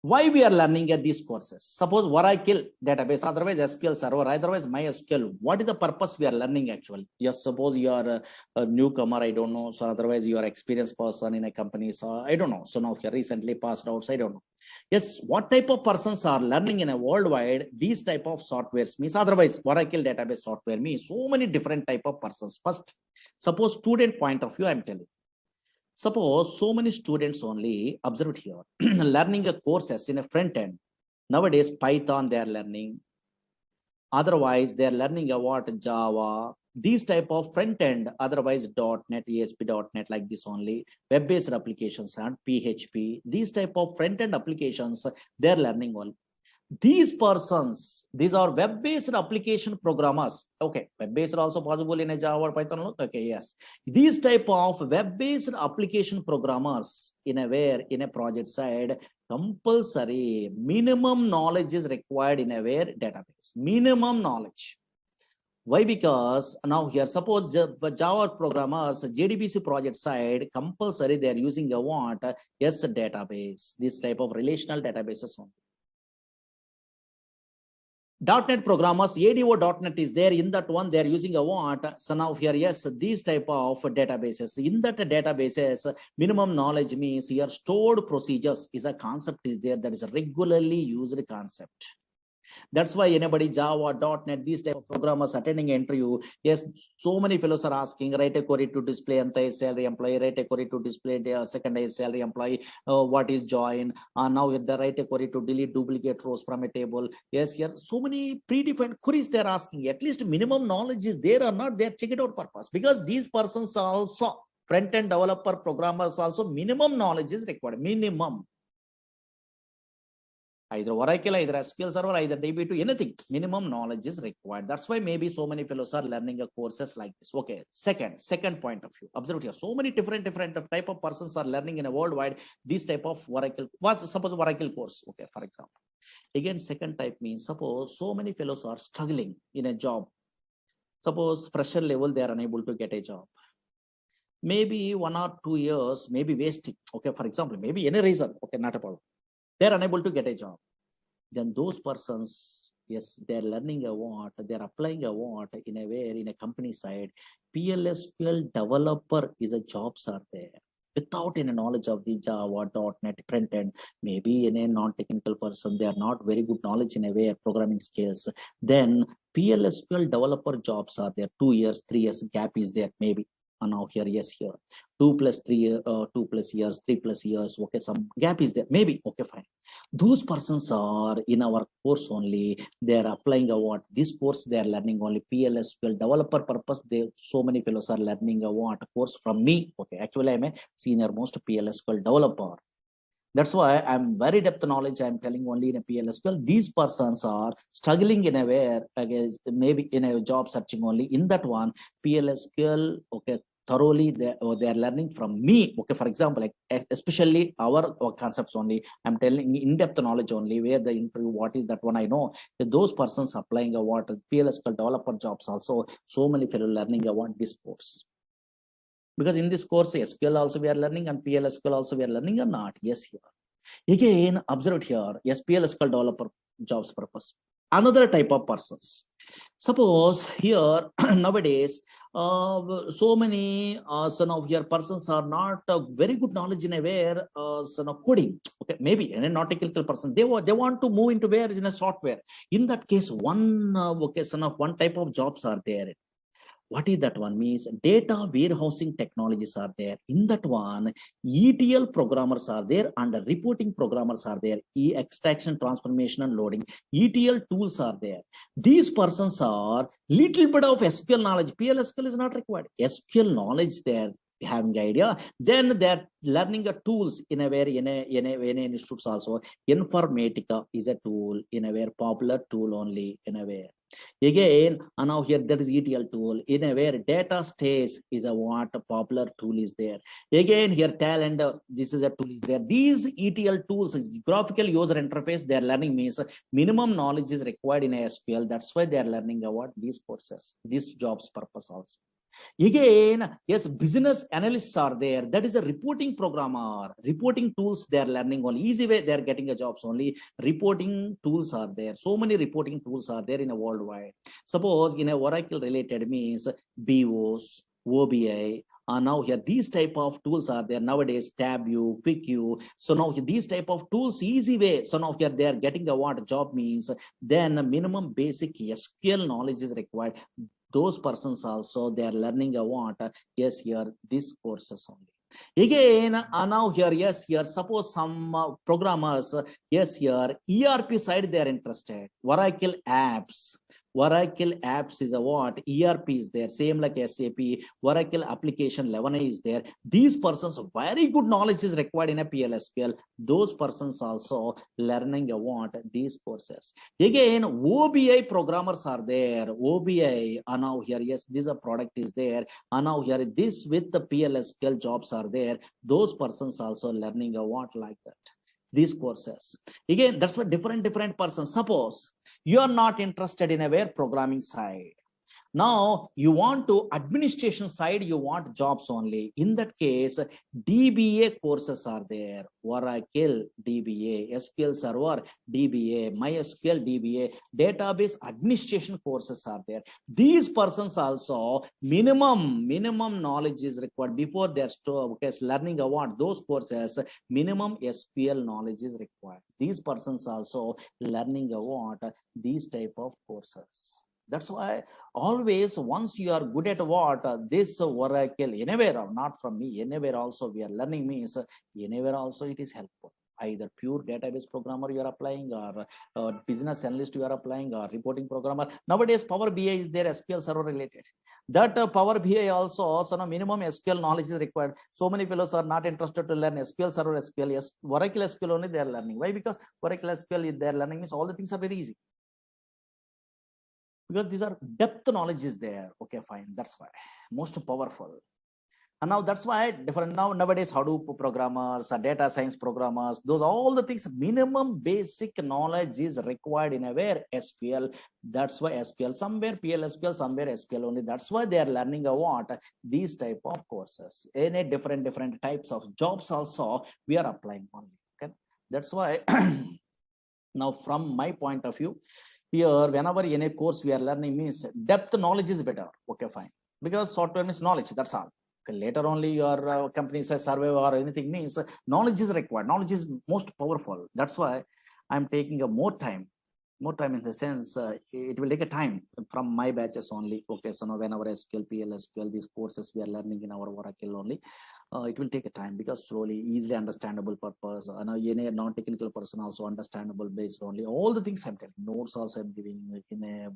why we are learning at these courses? Suppose Oracle database, otherwise SQL server, otherwise MySQL. What is the purpose we are learning actually? Yes, suppose you are a newcomer, I don't know. So otherwise you are experienced person in a company, so I don't know. So now here recently passed out, so I don't know. Yes, what type of persons are learning in a worldwide these type of softwares means? Otherwise Oracle database software means so many different type of persons. First, suppose student point of view, I'm telling. Suppose so many students only, observe here, learning a courses in a front end. Nowadays, Python they are learning. Otherwise, they are learning about Java, these type of front end, otherwise .NET, ASP.NET like this only, web-based applications and PHP, these type of front end applications, they are learning all. These persons, these are web-based application programmers. Okay, web-based also possible in a Java or Python. Okay, yes. These type of web-based application programmers in a where in a project side, compulsory minimum knowledge is required in a where database. Minimum knowledge. Why? Because now here, suppose Java programmers, JDBC project side, compulsory they are using a what? Yes, database. This type of relational databases only. .NET programmers, ADO.NET is there, in that one they are using a what? So now here, yes, these type of databases. In that databases, minimum knowledge means here stored procedures is a concept is there that is a regularly used concept. That's why anybody Java, .NET, these type of programmers attending interview, yes, so many fellows are asking, write a query to display anti-salary employee, write a query to display the secondary salary employee, what is join, now the write a query to delete duplicate rows from a table. Yes, here so many predefined queries they're asking. At least minimum knowledge is there or not, they're check it out purpose, because these persons are also front-end developer programmers also minimum knowledge is required, minimum. Either Oracle, either SQL Server, either DB2, anything, minimum knowledge is required. That's why maybe so many fellows are learning a courses like this. Okay, second point of view. Observe here, so many different type of persons are learning in a worldwide this type of Oracle. Suppose Oracle course, okay, for example. Again, second type means suppose so many fellows are struggling in a job. Suppose fresher level, they are unable to get a job. maybe 1 or 2 years, maybe wasting. Okay, for example, maybe any reason. Okay, not a problem. They're unable to get a job. Then those persons, yes, they're learning a what, they're applying a what in a way in a company side. PLSQL developer is a jobs are there. Without any knowledge of the Java, .NET, front end, maybe in a non-technical person, they are not very good knowledge in a way of programming skills. Then PLSQL developer jobs are there. 2 years, 3 years gap is there, maybe. And now here, yes, here 2 plus 3, 2 plus years, 3 plus years. Okay, some gap is there, maybe. Okay, fine. Those persons are in our course only. They are applying a what this course they are learning only PLSQL developer purpose. They so many fellows are learning a what course from me. Okay, actually I'm a senior most PLSQL developer. That's why I'm very depth knowledge. I'm telling only in a PLSQL. These persons are struggling in a way, against maybe in a job searching only. In that one, PLSQL, okay, thoroughly they are learning from me. Okay, for example, like especially our concepts only. I'm telling in-depth knowledge only. Where the interview, what is that one I know. Those persons applying a what PLSQL developer jobs also. So many fellow learning about this course. Because in this course, SQL also we are learning and PLSQL also we are learning or not? Yes, here. Again, observe here, yes, PLSQL developer jobs purpose. Another type of persons. Suppose here, nowadays, so many son of here persons are not very good knowledge in a where son of coding. Okay, maybe and a not technical person. They want to move into where is in a software. In that case, one okay, son of one type of jobs are there. What is that one means? Data warehousing technologies are there. In that one, ETL programmers are there and reporting programmers are there. Extraction, transformation, and loading. ETL tools are there. These persons are little bit of SQL knowledge. PLSQL is not required. SQL knowledge there. Having idea, then they're learning a tools in a very in a institutes also. Informatica is a tool in a very popular tool only in a way. Again, and now here that is ETL tool in a where data stays is a what a popular tool is there. Again, here talent, this is a tool is there. These ETL tools is graphical user interface. They are learning means minimum knowledge is required in SQL. That's why they are learning about these courses, these jobs purpose also. Again, yes, business analysts are there. That is a reporting programmer. Reporting tools they are learning only. Easy way they are getting a jobs only. Reporting tools are there. So many reporting tools are there in a worldwide. Suppose in a Oracle related means BOS, OBI. Now here these type of tools are there nowadays. TabView, QuickView. So now these type of tools easy way. So now here they are getting a what job means. Then a minimum basic SQL knowledge is required. Those persons also they are learning a what yes here these courses only. Again now here yes here suppose some programmers yes here ERP side they are interested. Oracle apps is a what ERP is there, same like SAP. Oracle application 11 is there. These persons very good knowledge is required in a PLSQL. Those persons also learning a what these courses. Again OBI programmers are there. OBI and now here yes this a product is there and now here this with the PLSQL jobs are there. Those persons also learning a what like that these courses. Again, that's what different persons. Suppose you are not interested in a where programming side. Now you want to administration side, you want jobs only. In that case, DBA courses are there. Oracle DBA, SQL Server DBA, MySQL DBA, database administration courses are there. These persons also minimum knowledge is required before they're learning about those courses. Minimum SQL knowledge is required. These persons also learning about these type of courses. That's why always once you are good at what this Oracle anywhere, not from me, anywhere also we are learning means anywhere also it is helpful. Either pure database programmer you are applying or business analyst you are applying or reporting programmer. Nowadays Power BI is there, SQL Server related. That Power BI also so minimum SQL knowledge is required. So many fellows are not interested to learn SQL Server, SQL, yes, Oracle SQL only they are learning. Why? Because Oracle SQL they are learning means all the things are very easy. Because these are depth knowledge is there. Okay, fine. That's why most powerful. And now that's why different nowadays Hadoop programmers, data science programmers, those all the things, minimum basic knowledge is required in a where SQL. That's why SQL, somewhere PLSQL, somewhere SQL only. That's why they are learning a what these type of courses. In a different types of jobs also we are applying only. Okay, that's why now from my point of view, here whenever in a course we are learning means depth knowledge is better. Okay, fine, because software means knowledge. That's all. Okay, later only your company says survey or anything means knowledge is required. Knowledge is most powerful. That's why I'm taking a more time in the sense it will take a time from my batches only. Okay, so now whenever SQL, PLSQL, these courses we are learning in our Oracle only, it will take a time because slowly, easily understandable purpose. Now any non-technical person also understandable based only. All the things I'm telling, notes also I'm giving in a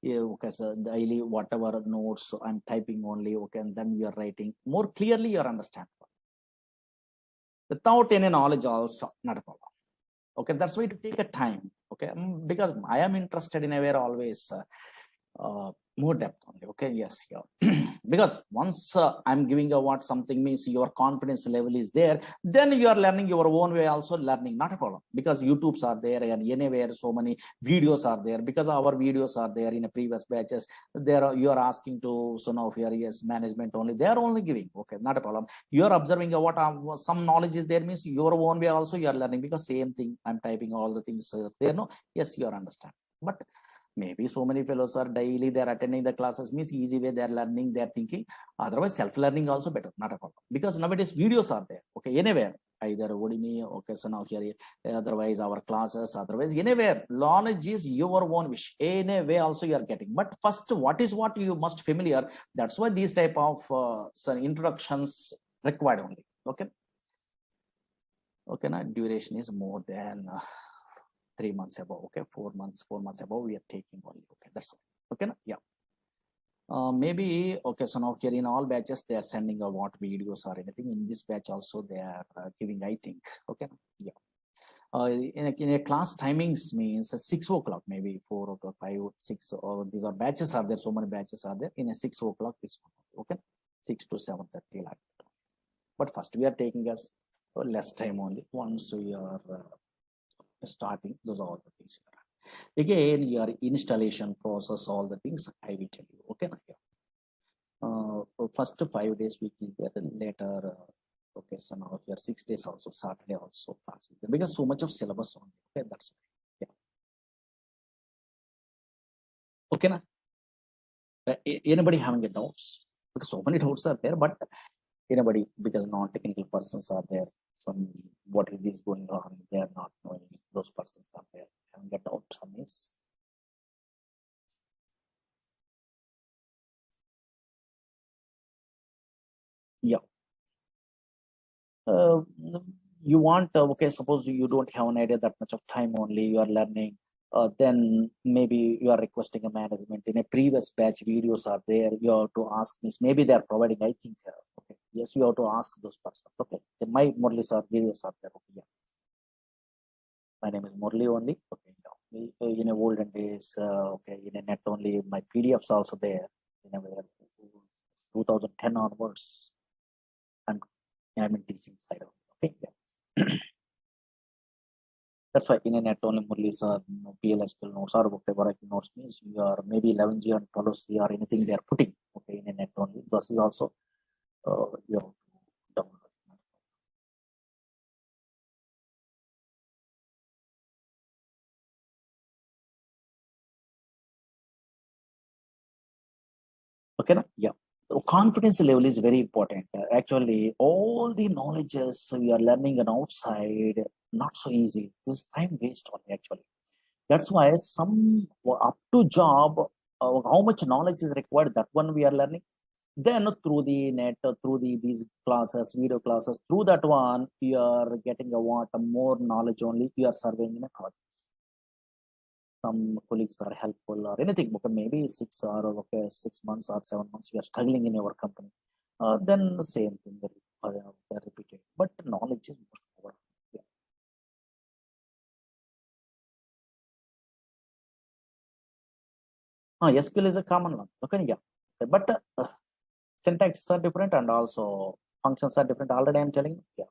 yeah, okay, so daily whatever notes I'm typing only. Okay, and then we are writing more clearly. You understand without any knowledge also not a problem. Okay, that's why it take a time. Okay, because I am interested in a way always more depth only. Okay, yes, yeah. Because once I'm giving a what something means your confidence level is there, then you are learning your own way also learning, not a problem, because YouTubes are there and anywhere so many videos are there, because our videos are there in a previous batches. There you are asking to so now here yes management only, they are only giving. Okay, not a problem. You are observing what some knowledge is there means your own way also you are learning, because same thing I'm typing all the things there. No, yes, you are understand, but maybe so many fellows are daily they're attending the classes means easy way they're learning, they're thinking. Otherwise self-learning also better, not a problem, because nowadays videos are there. Okay, anywhere, either Udemy, okay, so now here otherwise our classes, otherwise anywhere knowledge is your own wish, anyway also you are getting. But first what is what you must familiar, that's why these type of some introductions required only. Okay, okay, now duration is more than 3 months above. Okay, 4 months above we are taking only. Okay, that's all. Okay, yeah. Maybe okay, so now here in all batches they are sending a what videos or anything. In this batch also they are giving, I think. Okay, yeah. In a class timings means 6 o'clock, maybe 4 o'clock, 5, 6, or these are batches are there, so many batches are there. In a 6 o'clock this one. Okay, 6 to 7:30 like that. But first we are taking us less time only. Once we are starting, those are all the things. Again, your installation process, all the things I will tell you. Okay, first 5 days week is there, then later okay, so now here 6 days also, Saturday also class is there, because so much of syllabus on. Okay, that's yeah. Okay, na? Anybody having a doubts? Because so many doubts are there, but anybody, because non-technical persons are there, some what is going on, they are not knowing, those persons are there having a doubt on this. Yeah. Uh, you want okay, suppose you don't have an idea that much of time only you are learning, then maybe you are requesting a management. In a previous batch videos are there, you have to ask this, maybe they are providing, I think. Okay, yes, you have to ask those persons. Okay, my Murali Sir videos are there. Okay, yeah. My name is Murali only. Okay, yeah. In a olden days, okay, in a net only, my PDFs also there in a 2010 onwards, and I'm in teaching side. Okay, yeah. That's why in a net only Murali Sir, PLSQL notes or whatever notes means you are maybe 11G and 12C or anything they are putting. Okay, in a net only. This is also you have to download. Okay, na? Yeah. So confidence level is very important. Actually, all the knowledges we are learning on outside, not so easy. This is time waste only actually. That's why some up to job, how much knowledge is required, that one we are learning. Then through the net, through these classes, video classes, through that one, you are getting a what more knowledge only. You are serving in a project. Some colleagues are helpful or anything. Okay, maybe 6 months or 7 months you are struggling in your company. Then the same thing they repeated. But knowledge is more powerful. Yeah. SQL is a common one. Okay, yeah. But syntaxes are different and also functions are different. Already I'm telling you. Yeah.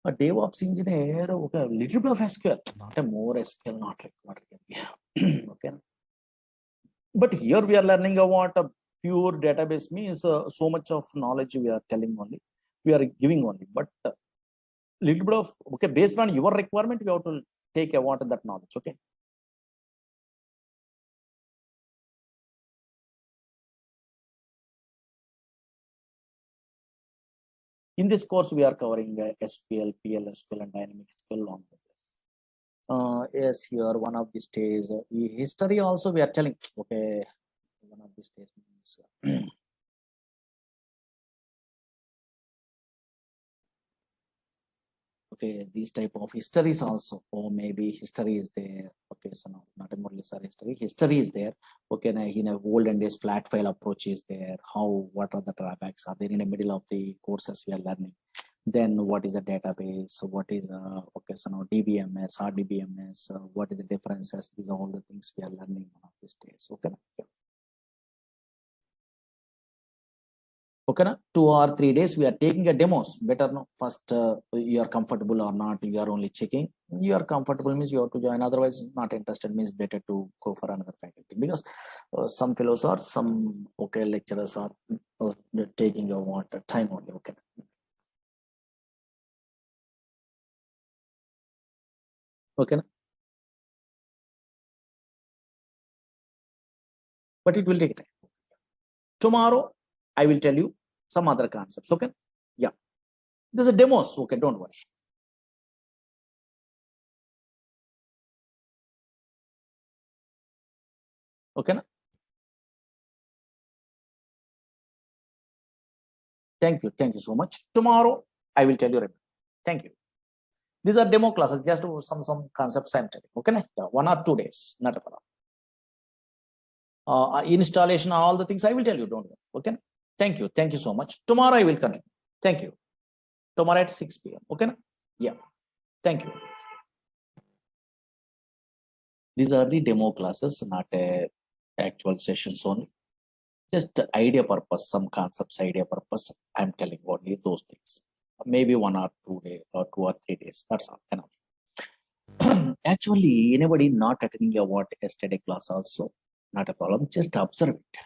A DevOps engineer, okay, little bit of SQL, not a more SQL, not required. Yeah. Okay. But here we are learning about a pure database means so much of knowledge we are telling only, we are giving only. But little bit of, okay, based on your requirement, you have to take about that knowledge. Okay. In this course, we are covering SQL, PLSQL, and dynamic SQL along with this. Yes, here one of these days, history also we are telling. Okay, one of these days means. Okay, these type of histories also, or maybe history is there. Okay, so no, not a Murali Sir history. History is there. Okay, now in a olden days, flat file approach is there. How, what are the drawbacks are there in the middle of the courses we are learning? Then what is a database? What is okay, so now DBMS, RDBMS, what is the differences? These are all the things we are learning one of these days. Okay. Yeah. Okay, 2 or 3 days we are taking a demos. Better no, first you are comfortable or not, you are only checking. You are comfortable means you have to join, otherwise not interested means better to go for another faculty, because some fellows or some okay lecturers are taking a want time only. Okay. Okay, but it will take time. Tomorrow I will tell you some other concepts. Okay. Yeah, there's a demos. Okay, don't worry. Okay. Thank you. Thank you so much. Tomorrow I will tell you. Thank you. These are demo classes, just some concepts I'm telling. Okay, yeah, 1 or 2 days, not a problem. Installation, all the things I will tell you. Don't worry. Okay. Thank you. Thank you so much. Tomorrow I will continue. Thank you. Tomorrow at 6 p.m. Okay. Yeah. Thank you. These are the demo classes, not actual sessions only. Just idea purpose, some concepts, idea purpose. I'm telling only those things. Maybe 1 or 2 days or 2 or 3 days. That's all. Enough. Actually, anybody not attending a what yesterday class also, not a problem. Just observe it.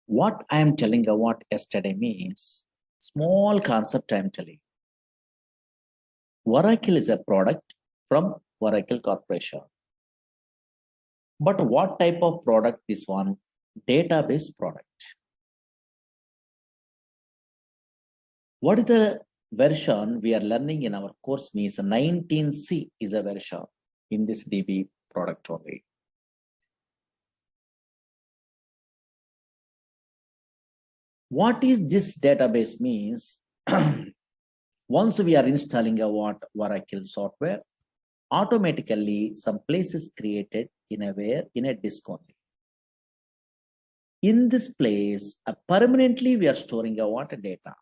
What I am telling about yesterday means small concept I am telling. Oracle is a product from Oracle Corporation. But what type of product is one? Database product. What is the version we are learning in our course means 19C is a version in this DB product only. What is this database means? Once we are installing a Oracle software, automatically some place is created in a disk only. In this place, permanently we are storing a data.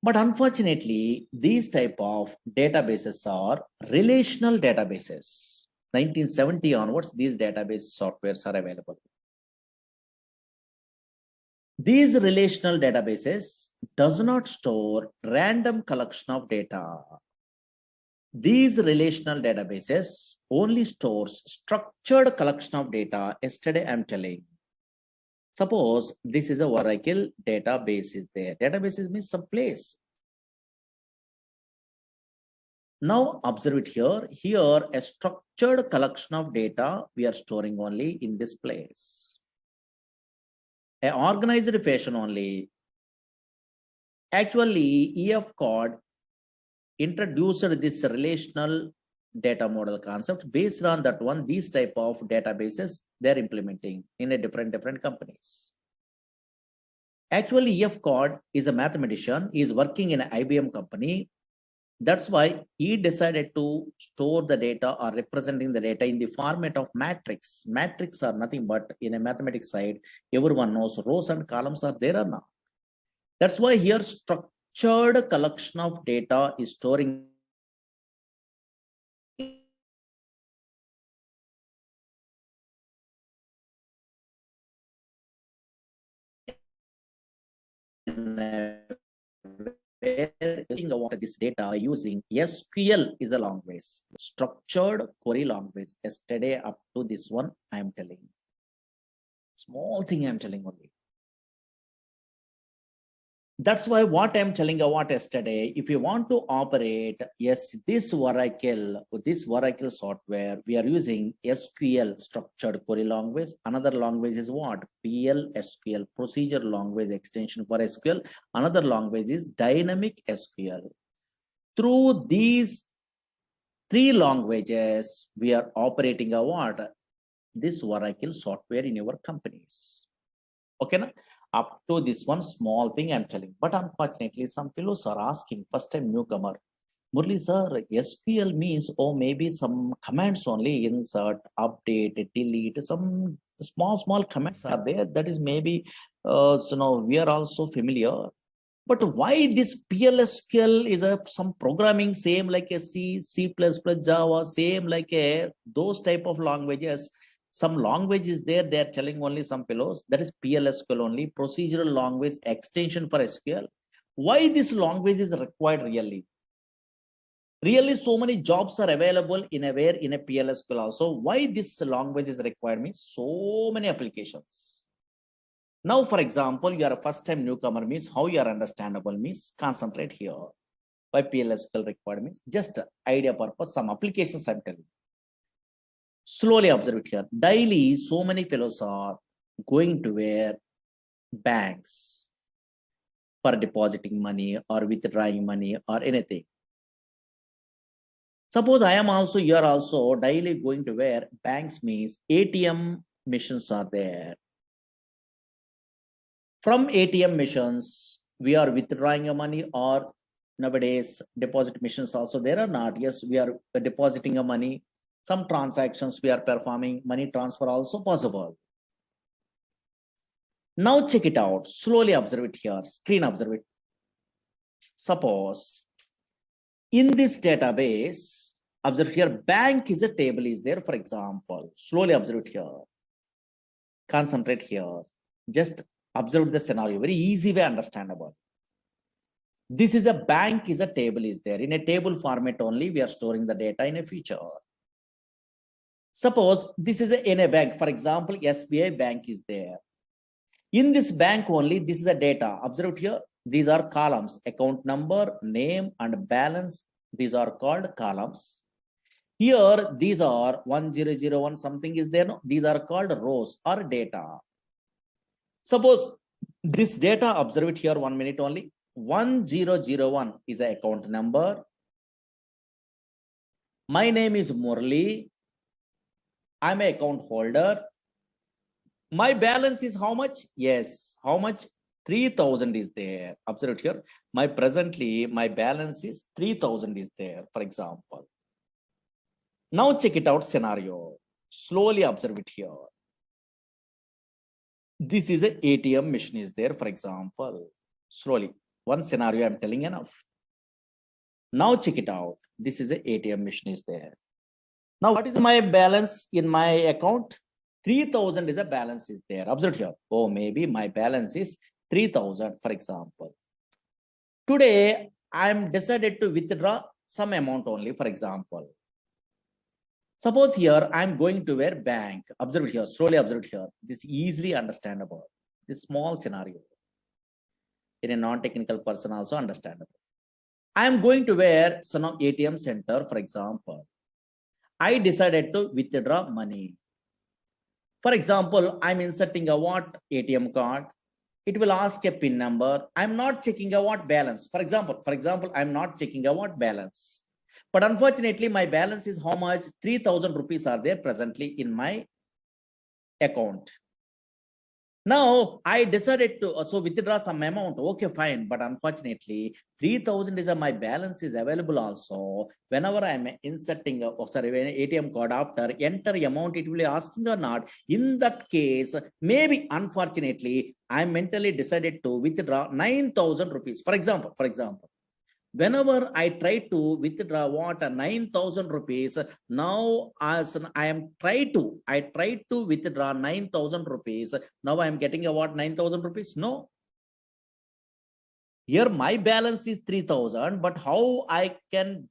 But unfortunately, these type of databases are relational databases. 1970 onwards, these database softwares are available. These relational databases does not store random collection of data. These relational databases only stores structured collection of data. Yesterday I'm telling. Suppose this is a Oracle database is there. Databases means some place. Now observe it here. Here a structured collection of data we are storing only in this place. An organized fashion only. Actually, EF code introduced this relational data model concept. Based on that one, these type of databases they're implementing in a different companies. Actually, EF code is a mathematician. He is working in an IBM company. That's why he decided to store the data or representing the data in the format of matrix. Matrix are nothing but in a mathematics side, everyone knows rows and columns are there or not. That's why here structured collection of data is storing this data using SQL is a language, structured query language. Yesterday up to this one, I am telling. Small thing I'm telling only. That's why what I'm telling about yesterday, if you want to operate, yes, this Oracle software, we are using SQL, structured query language. Another language is what? PL/SQL, procedure language extension for SQL. Another language is dynamic SQL. Through these three languages, we are operating a what? This Oracle software in your companies. Okay, na? Up to this one small thing I'm telling, but unfortunately some fellows are asking, first time newcomer, Murali sir, SQL means, oh, maybe some commands only, insert, update, delete, some small commands are there. That is maybe, so now we are also familiar. But why this PLSQL is some programming same like a C++, Java, same like a those type of languages. Some language is there, they are telling only some fellows, that is PLSQL only, procedural language extension for SQL. Why this language is required really? Really, so many jobs are available in a PLSQL also. Why this language is required means so many applications. Now, for example, you are a first time newcomer means how you are understandable means concentrate here. Why PLSQL required means just idea purpose, some applications I'm telling. Slowly observe it here. Daily, so many fellows are going to where banks for depositing money or withdrawing money or anything. Suppose I am also, you are also daily going to where banks means ATM machines are there. From ATM machines, we are withdrawing your money, or nowadays deposit machines also there or not. Yes, we are depositing your money. Some transactions we are performing, money transfer also possible. Now check it out. Slowly observe it here. Screen observe it. Suppose in this database, observe here, bank is a table is there, for example. Slowly observe it here. Concentrate here. Just observe the scenario. Very easy way understandable. This is a bank is a table is there. In a table format only, we are storing the data in a feature. Suppose this is in a bank, for example, SBI bank is there. In this bank only, this is a data. Observe here, these are columns, account number, name, and balance. These are called columns. Here, these are 1001, something is there. No? These are called rows or data. Suppose this data, observe it here 1 minute only. 1001 is an account number. My name is Murali. I'm an account holder. My balance is how much? Yes, how much? 3000 is there. Observe here. My balance is 3000 is there, for example. Now check it out scenario. Slowly observe it here. This is an ATM machine is there, for example. Slowly. One scenario I'm telling enough. Now check it out. This is an ATM machine is there. Now what is my balance in my account? 3000 is a balance is there. Observe here. Oh, maybe my balance is 3000, for example. Today, I'm decided to withdraw some amount only, for example. Suppose here, I'm going to where bank. Observe it here. Slowly observe it here. This is easily understandable. This small scenario. In a non-technical person also understandable. I'm going to where some ATM center, for example. I decided to withdraw money. For example, I'm inserting a what ATM card. It will ask a PIN number. I'm not checking a what balance. For example, I'm not checking a what balance. But unfortunately, my balance is how much? 3000 rupees are there presently in my account. Now I decided to so withdraw some amount. Okay, fine. But unfortunately, 3,000 is my balance is available also. Whenever I'm inserting when ATM card after enter amount, it will be asking or not. In that case, maybe unfortunately, I mentally decided to withdraw 9,000 rupees. For example, whenever I try to withdraw what 9,000 rupees, now as I try to withdraw 9,000 rupees. Now I am getting a what 9,000 rupees? No. Here my balance is 3,000, but how I can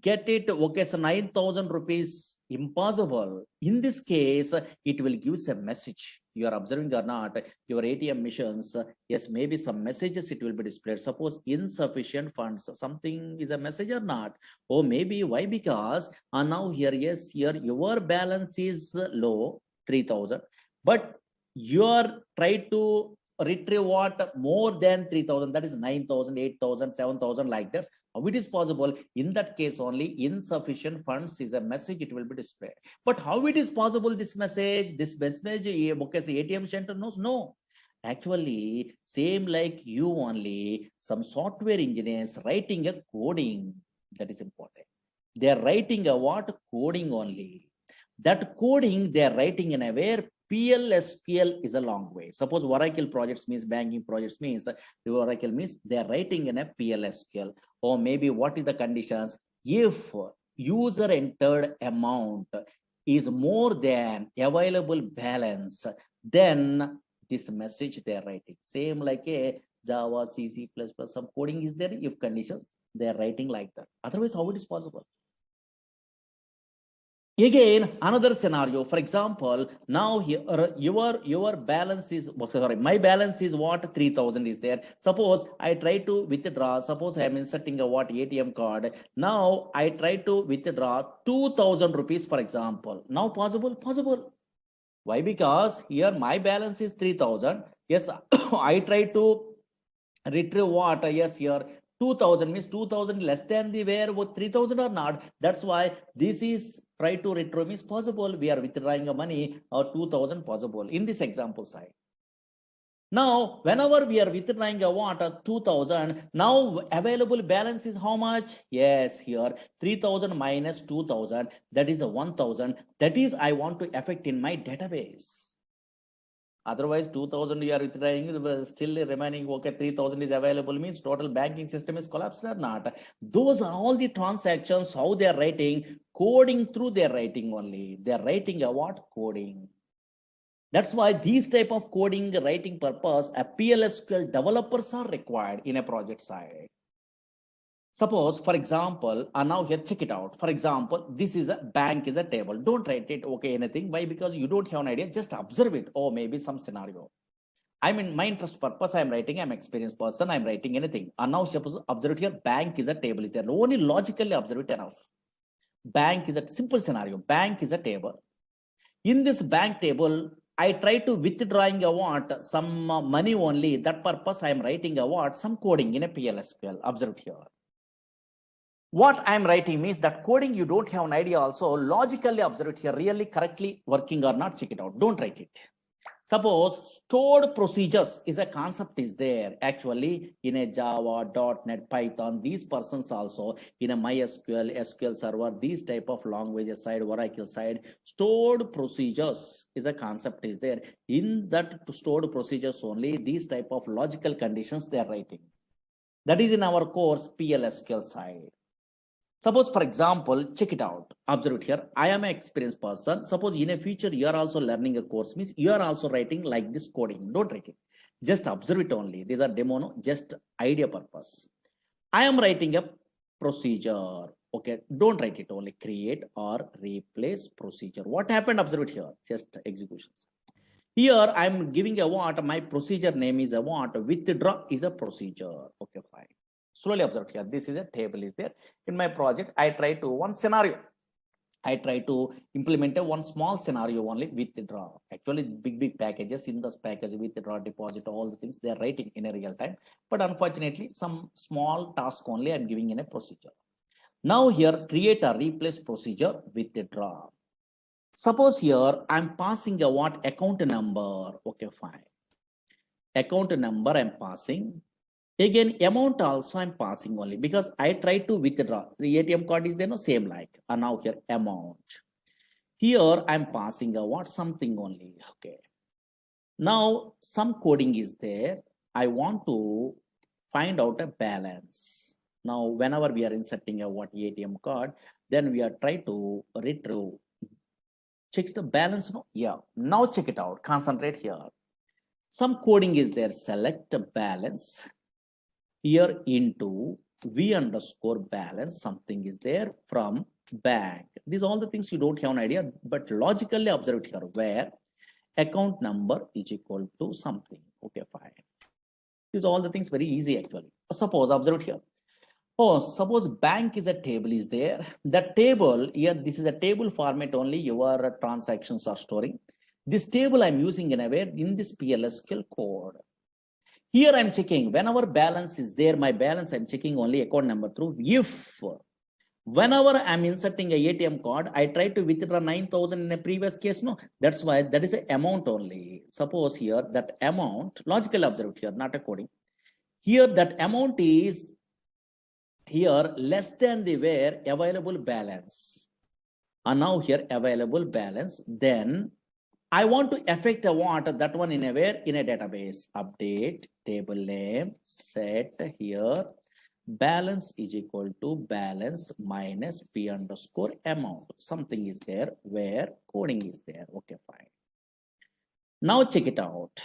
get it? Okay, so 9,000 rupees impossible. In this case, it will give a message. You are observing or not, your ATM machines, yes, maybe some messages it will be displayed. Suppose insufficient funds, something is a message or not. Or maybe why? Because now here, yes, here your balance is low, 3,000, but you are trying to retrieve what more than 3,000, that is 9,000, 8,000, 7,000 like that. How it is possible? In that case only insufficient funds is a message, it will be displayed. But how it is possible this message, okay, say ATM center knows? No. Actually, same like you only, some software engineers writing a coding, that is important. They are writing a what? Coding only. That coding they are writing in a where PLSQL is a long way. Suppose Oracle projects means banking projects means Oracle means they are writing in a PLSQL. Or maybe what is the conditions? If user entered amount is more than available balance, then this message they are writing. Same like a Java, C++, some coding is there. If conditions, they are writing like that. Otherwise, how it is possible? Again, another scenario, for example, now here your balance is, sorry, my balance is what 3,000 is there. Suppose I try to withdraw, suppose I am inserting a what ATM card. Now I try to withdraw 2,000 rupees, for example. Now possible. Why? Because here my balance is 3,000. Yes, I try to retrieve what? Yes, here 2,000 means 2,000 less than the where 3,000 or not. That's why this is try to retrieve is possible. We are withdrawing a money or 2,000 possible in this example side. Now, whenever we are withdrawing a what 2,000, now available balance is how much? Yes, here 3,000 minus 2,000, that is a 1,000. That is I want to affect in my database. Otherwise, 2,000 you are withdrawing, still remaining, okay, 3,000 is available means total banking system is collapsed or not. Those are all the transactions, how they are writing, coding through their writing only. They are writing a what? Coding. That's why these type of coding writing purpose, a PLSQL developers are required in a project side. Suppose, for example, now here check it out. For example, this is a bank is a table. Don't write it, okay, anything. Why? Because you don't have an idea. Just observe it. Or maybe some scenario. I'm in my interest purpose. I'm writing. I'm experienced person. I'm writing anything. And now suppose observe it here. Bank is a table. Is there only logically observe it enough? Bank is a simple scenario. Bank is a table. In this bank table, I try to withdrawing a what some money only. That purpose I am writing a what some coding in a PLSQL. Observe here. What I'm writing means that coding you don't have an idea also. Logically observe it here, really correctly working or not, check it out. Don't write it. Suppose stored procedures is a concept is there actually in a Java, .NET, Python. These persons also in a MySQL, SQL Server, these type of languages side, Oracle side, stored procedures is a concept is there. In that stored procedures only, these type of logical conditions they are writing. That is in our course PLSQL side. Suppose, for example, check it out. Observe it here. I am an experienced person. Suppose in a future, you are also learning a course, means you are also writing like this coding. Don't write it. Just observe it only. These are demo, no? Just idea purpose. I am writing a procedure. Okay, don't write it only. Create or replace procedure. What happened? Observe it here. Just executions. Here, I'm giving a what? My procedure name is a what? Withdraw is a procedure. Okay, fine. Slowly observe here. This is a table is there. In my project, I try to one scenario. I try to implement a one small scenario only withdraw. Actually, big packages in this package, withdraw, deposit, all the things they are writing in a real time. But unfortunately, some small task only I'm giving in a procedure. Now here, create a replace procedure withdraw. Suppose here I'm passing a what account number. Okay, fine. account number I'm passing. Again, amount also I'm passing only because I try to withdraw. The ATM card is there, no same like. And now here amount. Here I'm passing a what something only. Okay. Now some coding is there. I want to find out a balance. Now, whenever we are inserting a what ATM card, then we are trying to retrieve. Checks the balance. No, yeah. Now check it out. Concentrate here. Some coding is there. Select a balance. Here into V underscore balance, something is there from bank. These are all the things you don't have an idea, but logically observe it here where account number is equal to something. Okay, fine. These are all the things very easy actually. Suppose observe it here. Oh, suppose bank is a table is there. The table here, this is a table format only. Your transactions are storing. This table I'm using in a way in this PLSQL code. Here I'm checking whenever balance is there, my balance I'm checking only account number through. If whenever I'm inserting a ATM card, I try to withdraw 9,000 in a previous case. No, that's why that is an amount only. Suppose here that amount, logically observed here, not a coding. Here that amount is here less than the where available balance. And now here available balance, then I want to affect a what that one in a where in a database. Update table name, set here balance is equal to balance minus P underscore amount. Something is there where coding is there. Okay, fine. Now check it out.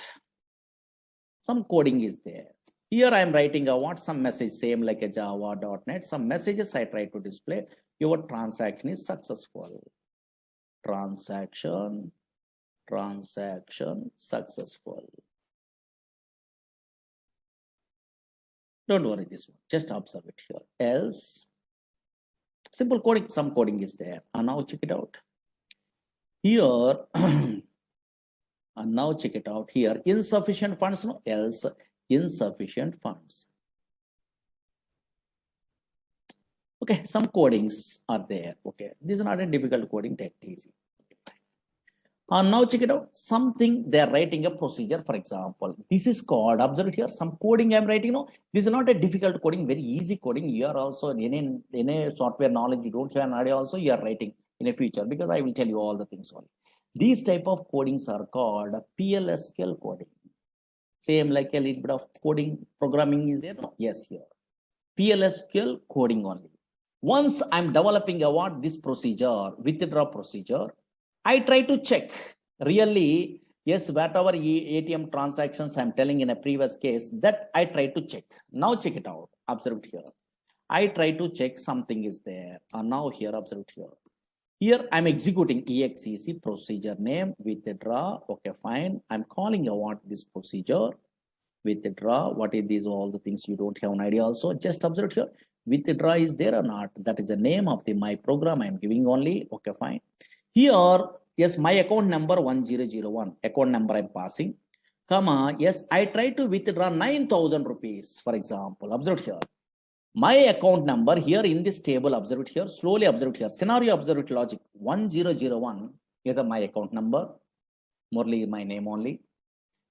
Some coding is there. Here I am writing a what some message same like a Java.NET. Some messages I try to display. Your transaction is successful. Transaction successful. Don't worry this one, just observe it here. Else, simple coding, some coding is there. And now check it out. Here, and now check it out here. Insufficient funds, no, else insufficient funds. Okay, some codings are there. Okay, this is not a difficult coding, take it easy. Now check it out. Something they are writing a procedure, for example. This is called, observe it here, some coding I'm writing. No, this is not a difficult coding, very easy coding. You are also in a software knowledge, you don't have an idea also, you are writing in a future because I will tell you all the things only. These type of codings are called PLSQL coding. Same like a little bit of coding programming is there. No? Yes, here. PLSQL coding only. Once I'm developing a what this procedure, withdraw procedure, I try to check really, yes, whatever ATM transactions I'm telling in a previous case that I try to check. Now check it out. Observe it here. I try to check something is there. And now here, observe it here. Here I'm executing exec procedure name withdraw. Okay, fine. I'm calling a what this procedure withdraw. What is these all the things you don't have an idea also. Just observe it here. Withdraw is there or not? That is the name of the my program I'm giving only. Okay, fine. Here, yes, my account number 1001, account number I'm passing, comma, yes, I try to withdraw 9,000 rupees, for example. Observe here. My account number here in this table, observe it here, slowly observe it here. Scenario, observe it logic. 1001 is my account number. Murali is my name only.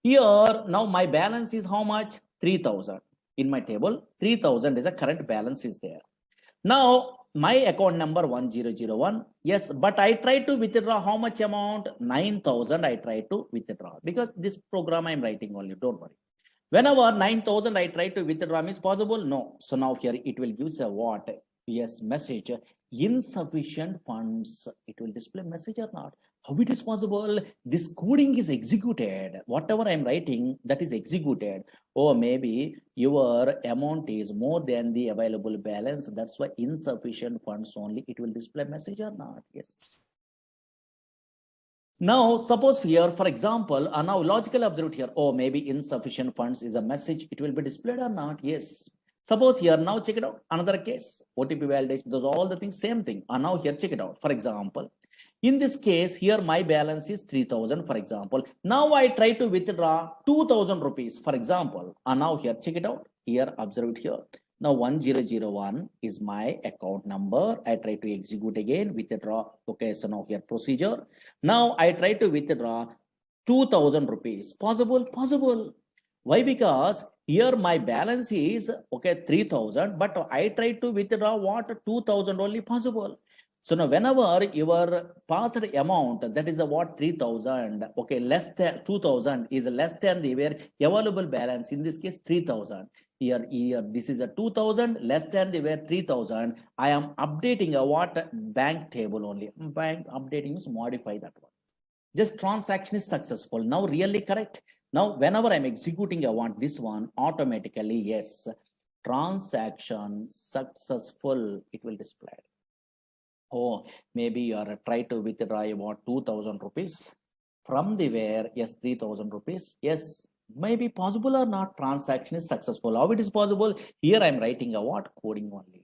Here, now my balance is how much? 3,000. In my table, 3,000 is a current balance is there. Now, my account number 1001, yes, but I try to withdraw how much amount? 9,000 I try to withdraw because this program I'm writing only, don't worry. Whenever 9,000 I try to withdraw means possible? No. So now here it will give a what? Yes, message, insufficient funds. It will display message or not. How it is possible? This coding is executed. Whatever I'm writing, that is executed. Or maybe your amount is more than the available balance. That's why insufficient funds only. It will display message or not. Yes. Now, suppose here, for example, now logical observed here. Oh, maybe insufficient funds is a message. It will be displayed or not? Yes. Suppose here, now check it out. Another case, OTP validation, those all the things, same thing. And now here, check it out. For example, in this case, here my balance is 3,000, for example. Now I try to withdraw 2,000 rupees, for example. And now here, check it out. Here, observe it here. Now 1001 is my account number. I try to execute again, withdraw. Okay, so now here procedure. Now I try to withdraw 2,000 rupees. Possible, possible. Why? Because here my balance is okay 3,000, but I try to withdraw what 2,000 only possible. So now whenever your passed amount, that is a what 3,000, okay, less than 2,000 is less than the where available balance, in this case 3,000. Here this is a 2,000 less than the where 3,000. I am updating a what bank table only. Bank updating is modify that one. Just transaction is successful. Now really correct. Now whenever I'm executing, I want this one automatically, yes, transaction successful, it will display. Oh, maybe you are try to withdraw about 2,000 rupees from the where, yes, 3,000 rupees, yes, maybe possible or not, transaction is successful. How it is possible? Here I'm writing a what coding only.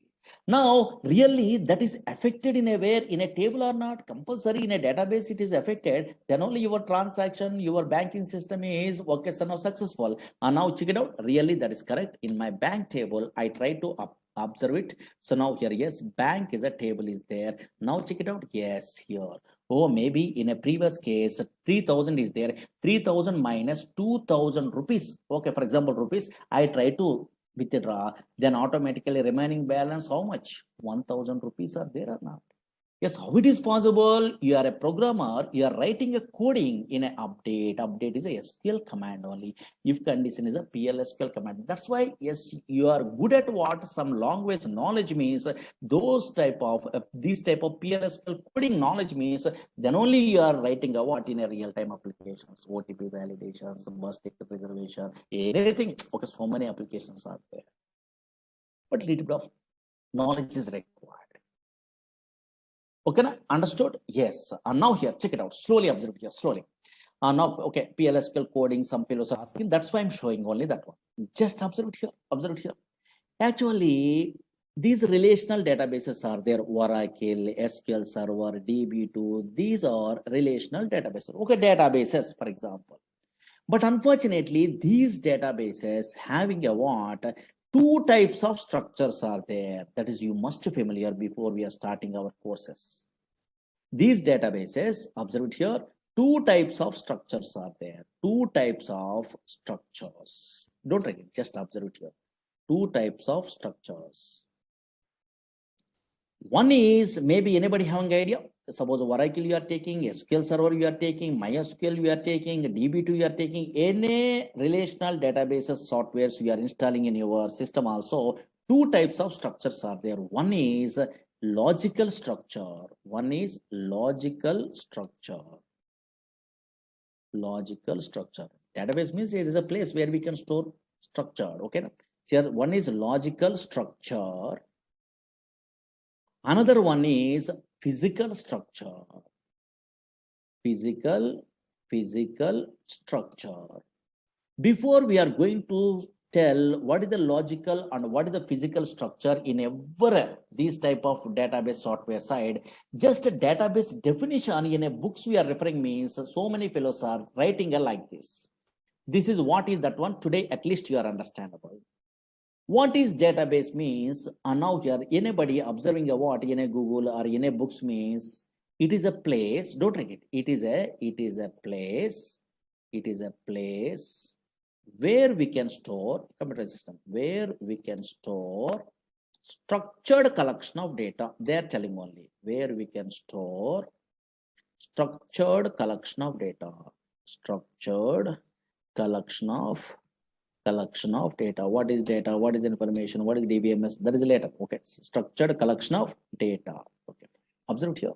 Now really that is affected in a where, in a table or not, compulsory in a database it is affected, then only your transaction, your banking system is okay, so now successful. And now check it out, really that is correct. In my bank table I try to observe it. So now here, yes, bank is a table is there. Now check it out, yes, here. Oh, maybe in a previous case 3,000 is there, 3,000 minus 2,000 rupees, okay, for example rupees, I try to withdraw, then automatically remaining balance how much, 1,000 rupees are there or not? Yes, how it is possible? You are a programmer, you are writing a coding in an update. Update is a SQL command only. If condition is a PLSQL command. That's why, yes, you are good at what some language knowledge means. Those type of this type of PLSQL coding knowledge means, then only you are writing a what in a real-time applications, OTP validations, bus ticket reservation, anything. Okay, so many applications are there. But little bit of knowledge is required. Okay, understood? Yes. And now here, check it out. Slowly observe here, slowly. Now, okay, PLSQL coding, some fellows are asking. That's why I'm showing only that one. Just observe it here. Observe it here. Actually, these relational databases are there. Oracle, SQL Server, DB2. These are relational databases. Okay, databases, for example. But unfortunately, these databases having a what? Two types of structures are there. That is, you must be familiar before we are starting our courses. These databases, observe it here, two types of structures are there. Two types of structures. Don't write it, just observe it here. Two types of structures. One is, maybe anybody having idea? Suppose Oracle you are taking, SQL Server you are taking, MySQL you are taking, DB2 you are taking, any relational databases softwares you are installing in your system also, two types of structures are there. One is logical structure. One is logical structure. Logical structure. Database means it is a place where we can store structure. Okay. Here one is logical structure. Another one is physical structure. Physical structure. Before we are going to tell what is the logical and what is the physical structure in every these type of database software side, just a database definition in a books we are referring means so many fellows are writing a like this. This is what is that one. Today at least you are understandable. What is database means, and now here anybody observing a what in a Google or in a books means it is a place. Don't write it. It is a place. It is a place where we can store computer system, where we can store structured collection of data. They are telling only where we can store structured collection of data. Structured collection of data. What is data? What is information? What is DBMS? That is later. Okay. Structured collection of data. Okay. Observe here.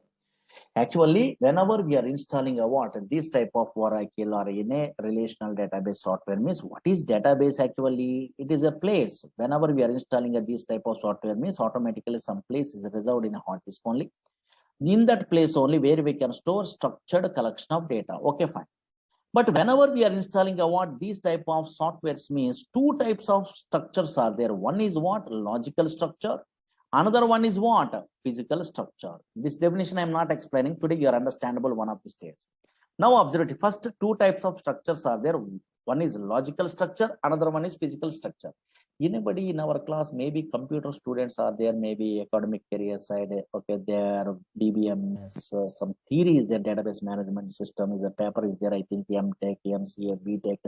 Actually, whenever we are installing a what, this type of Oracle or in a relational database software means what is database actually? It is a place. Whenever we are installing this type of software means automatically some place is reserved in a hard disk only. In that place only where we can store structured collection of data. Okay, fine. But whenever we are installing a what, these type of softwares means two types of structures are there. One is what? Logical structure. Another one is what? Physical structure. This definition I am not explaining. Today you are understandable one of these days. Now observe it. First two types of structures are there. One is logical structure, another one is physical structure. Anybody in our class, maybe computer students are there, maybe academic career side, okay, there DBMS, some theories, their database management system is a paper is there, I think MTech, MCA, BTech,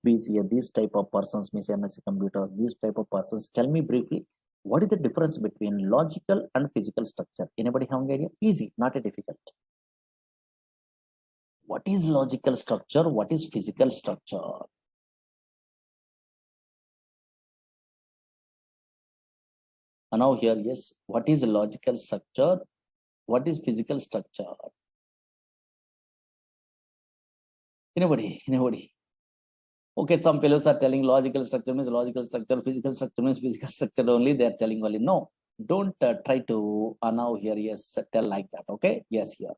BCA, these type of persons, Miss MSc computers, these type of persons. Tell me briefly, what is the difference between logical and physical structure? Anybody have an idea? Easy, not a difficult. What is logical structure? What is physical structure? And now here, yes, what is logical structure? What is physical structure? Anybody? Anybody? Okay, some fellows are telling logical structure means logical structure, physical structure means physical structure only. They are telling only. No, don't try to now here, yes, tell like that. Okay, yes, here.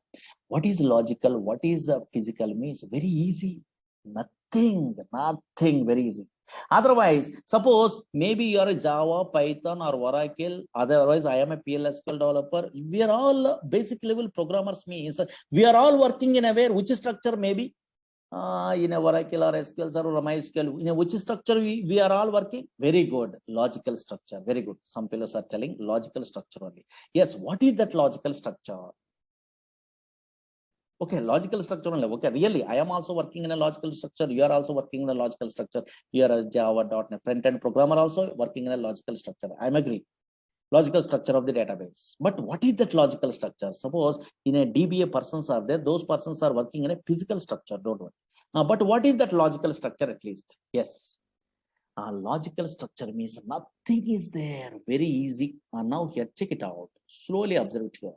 What is logical? What is physical means very easy. Nothing, very easy. Otherwise, suppose maybe you are a Java, Python, or Oracle. Otherwise, I am a PLSQL developer. We are all basic level programmers. Means we are all working in a way which structure maybe. In a Oracle or SQL or MySQL, in which structure we are all working? Very good. Logical structure. Very good. Some fellows are telling logical structure only. Yes, what is that logical structure? Okay, logical structure only. Okay, really, I am also working in a logical structure. You are also working in a logical structure. You are a Java.NET front-end programmer also working in a logical structure. I am agree. Logical structure of the database. But what is that logical structure? Suppose in a DBA persons are there, those persons are working in a physical structure, don't worry. But what is that logical structure at least? Yes. Logical structure means nothing is there. Very easy. Now here, check it out. Slowly observe it here.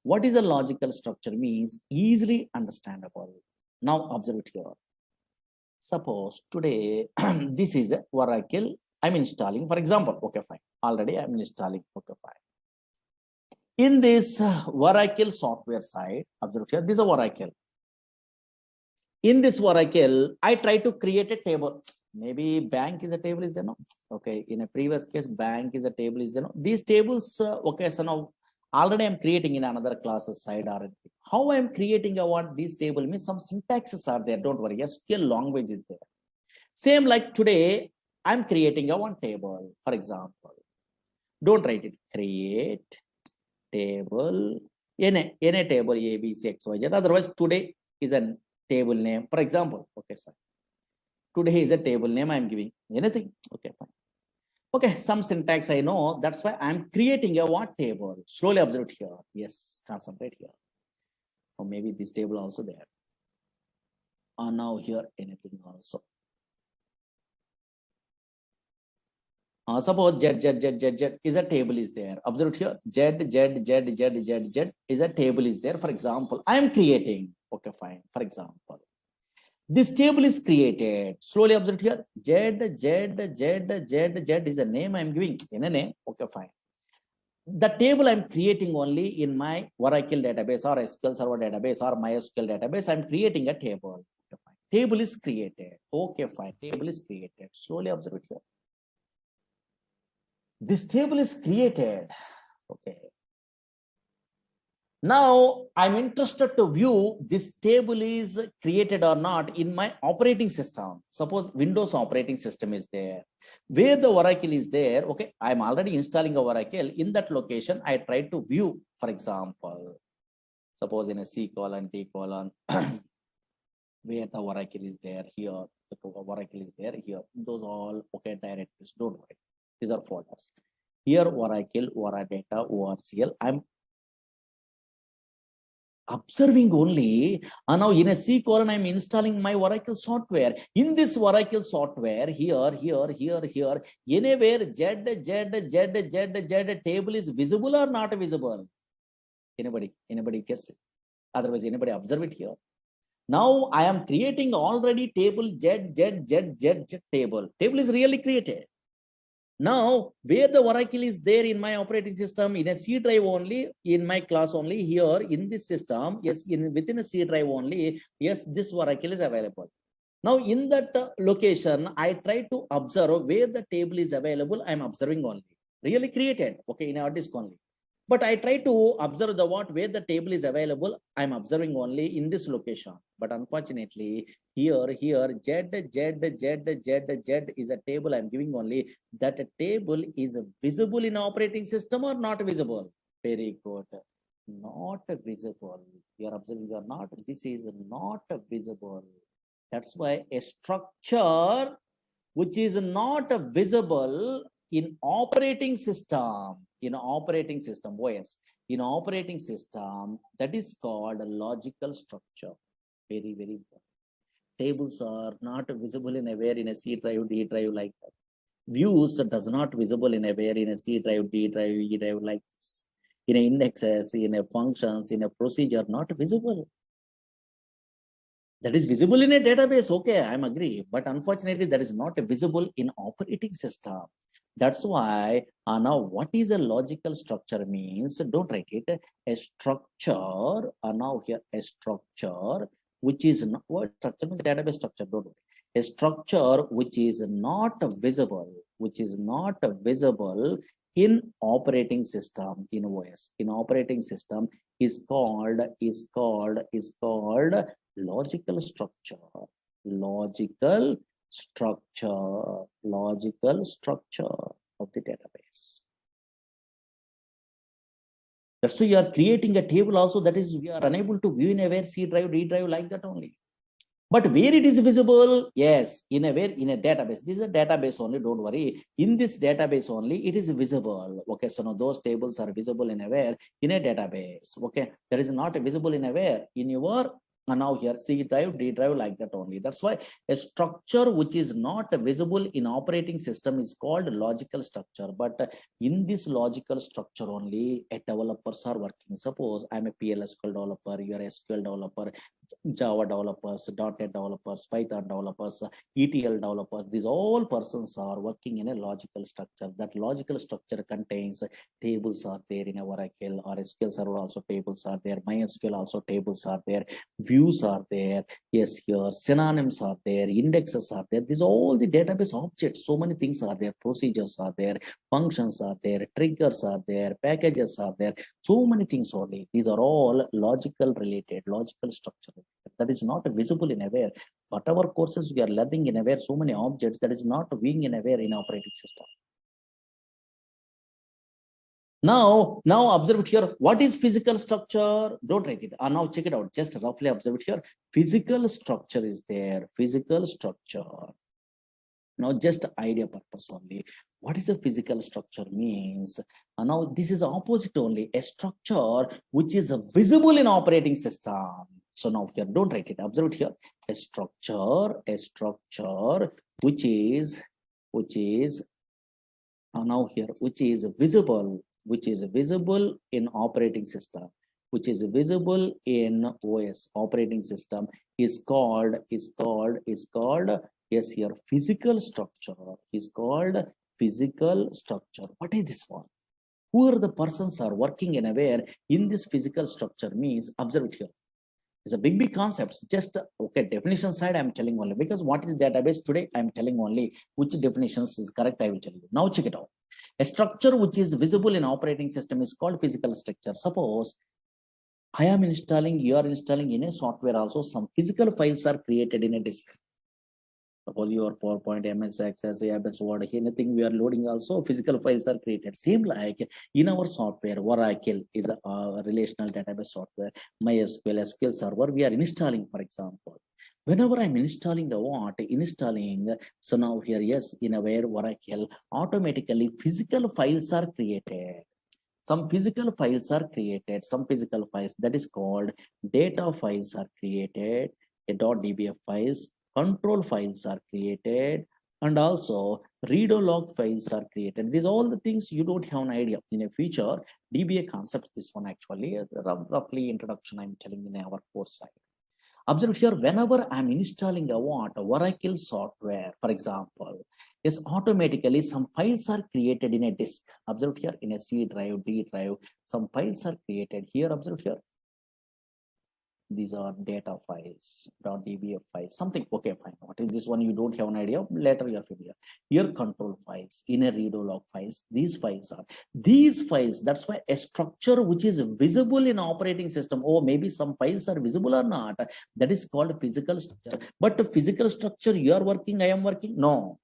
What is a logical structure means easily understandable. Now observe it here. Suppose today, this is a Oracle. I'm installing, for example, okay, fine. Already I'm installing, okay, fine. In this Oracle software side, observe here, this is a Oracle. In this Oracle, I try to create a table. Maybe bank is a table, is there no? Okay, in a previous case, bank is a table, is there no? These tables, okay, so now already I'm creating in another classes side or anything. How I'm creating I want this table means some syntaxes are there, don't worry. SQL language is there. Same like today, I'm creating a one table, for example. Don't write it. Create table in a table A, B, C, X, Y, Z. Otherwise, today is a table name. For example, okay, sir. Today is a table name I'm giving. Anything? Okay, fine. Okay, some syntax I know. That's why I'm creating a what table. Slowly observe it here. Yes, concentrate here. Or maybe this table also there. Or now here anything also. Suppose Z is a table is there. Observe here. Z is a table is there. For example, I am creating. Okay, fine. For example, this table is created. Slowly observe here. Z is a name I am giving in a name. Okay, fine. The table I'm creating only in my Oracle database or SQL Server database or MySQL database. I'm creating a table. Okay, fine. Table is created. Okay, fine. Table is created. Slowly observe it here. This table is created. Okay. Now I'm interested to view this table is created or not in my operating system. Suppose Windows operating system is there. Where the Oracle is there, okay, I'm already installing a Oracle. In that location, I try to view, for example, suppose in a C colon, D colon, where the Oracle is there, here, the Oracle is there, here. Those all, okay, directories, don't worry. These are folders. Here, Oracle, Oradata, ORCL. I'm observing only. And now in a C colon, I'm installing my Oracle software. In this Oracle software, here, anywhere Z table is visible or not visible? Anybody guess? Otherwise, anybody observe it here? Now I am creating already table Z table. Table is really created. Now, where the Oracle is there in my operating system, in a C drive only, in my class only, here in this system, yes, within a C drive only, yes, this Oracle is available. Now, in that location, I try to observe where the table is available. I'm observing only. Really created, okay, in our disk only. But I try to observe the what where the table is available. I'm observing only in this location. But unfortunately, here Z is a table I'm giving only. That table is visible in operating system or not visible? Very good. Not visible. You are observing or not? This is not visible. That's why a structure which is not visible in operating system, OS, in operating system, that is called a logical structure. Very, very important. Tables are not visible in a where in a C drive, D drive like that. Views does not visible in a where in a C drive, D drive, E drive like this. In a indexes, in a functions, in a procedure, not visible. That is visible in a database. Okay, I'm agree. But unfortunately, that is not visible in operating system. That's why now what is a logical structure means, don't write it, a structure, now here a structure, which is not, what structure means database structure, don't worry. A structure which is not visible, in operating system, in OS, in operating system is called logical structure, logical structure of the database. That's why you are creating a table also, that is we are unable to view in a where C drive, D drive like that only. But where it is visible, yes, in a database. This is a database only, don't worry. In this database only, it is visible. Okay, so now those tables are visible in a where in a database. Okay, that is not visible in a where in your now here C drive, D drive like that only. That's why a structure which is not visible in operating system is called logical structure. But in this logical structure only, developers are working. Suppose I'm a PLSQL developer, you are a SQL developer, Java developers, .NET developers, Python developers, ETL developers. These all persons are working in a logical structure. That logical structure contains tables are there in a Oracle or SQL Server also tables are there. MySQL also tables are there. Views are there. Yes, here synonyms are there. Indexes are there. These are all the database objects. So many things are there. Procedures are there. Functions are there. Triggers are there. Packages are there. So many things only. These are all logical related, logical structure. That is not visible in aware. Whatever courses we are learning in aware, so many objects that is not being in aware in operating system. Now observe it here. What is physical structure? Don't write it. Now check it out. Just roughly observe it here. Physical structure is there. Physical structure. Now just idea purpose only. What is a physical structure means? Now this is opposite only. A structure which is visible in operating system. So now here, don't write it. Observe it here. A structure which is now here, which is visible in operating system, which is visible in OS operating system is called yes here physical structure is called physical structure. What is this one? Who are the persons are working in aware in this physical structure means? Observe it here. It's a big concepts. Just okay, definition side I'm telling only, because what is database today I'm telling only which definitions is correct I will tell you. Now check it out. A structure which is visible in operating system is called physical structure. Suppose I am installing, you are installing in a software also, some physical files are created in a disk. Suppose your PowerPoint, MS Access, ABS, Word, anything we are loading also, physical files are created. Same like in our software, Oracle is a relational database software. MySQL, SQL Server, we are installing, for example. Whenever I'm installing the what, so now here, yes, in aware Oracle, automatically physical files are created. Some physical files are created, some physical files that is called data files are created, a .dbf files, control files are created, and also read or log files are created. These all the things you don't have an idea. In a future, DBA concept, this one actually, roughly introduction I'm telling in our course side. Observe here, whenever I'm installing a Oracle software, for example, yes, automatically some files are created in a disk. Observe here in a C drive, D drive, some files are created here. Observe here. These are data files, .dbf files, something. Okay, fine. What is this one? You don't have an idea. Later you are familiar. Here, control files, inner redo log files. These files are these files. That's why a structure which is visible in operating system. Oh, maybe some files are visible or not. That is called physical structure. But the physical structure you are working, I am working. No.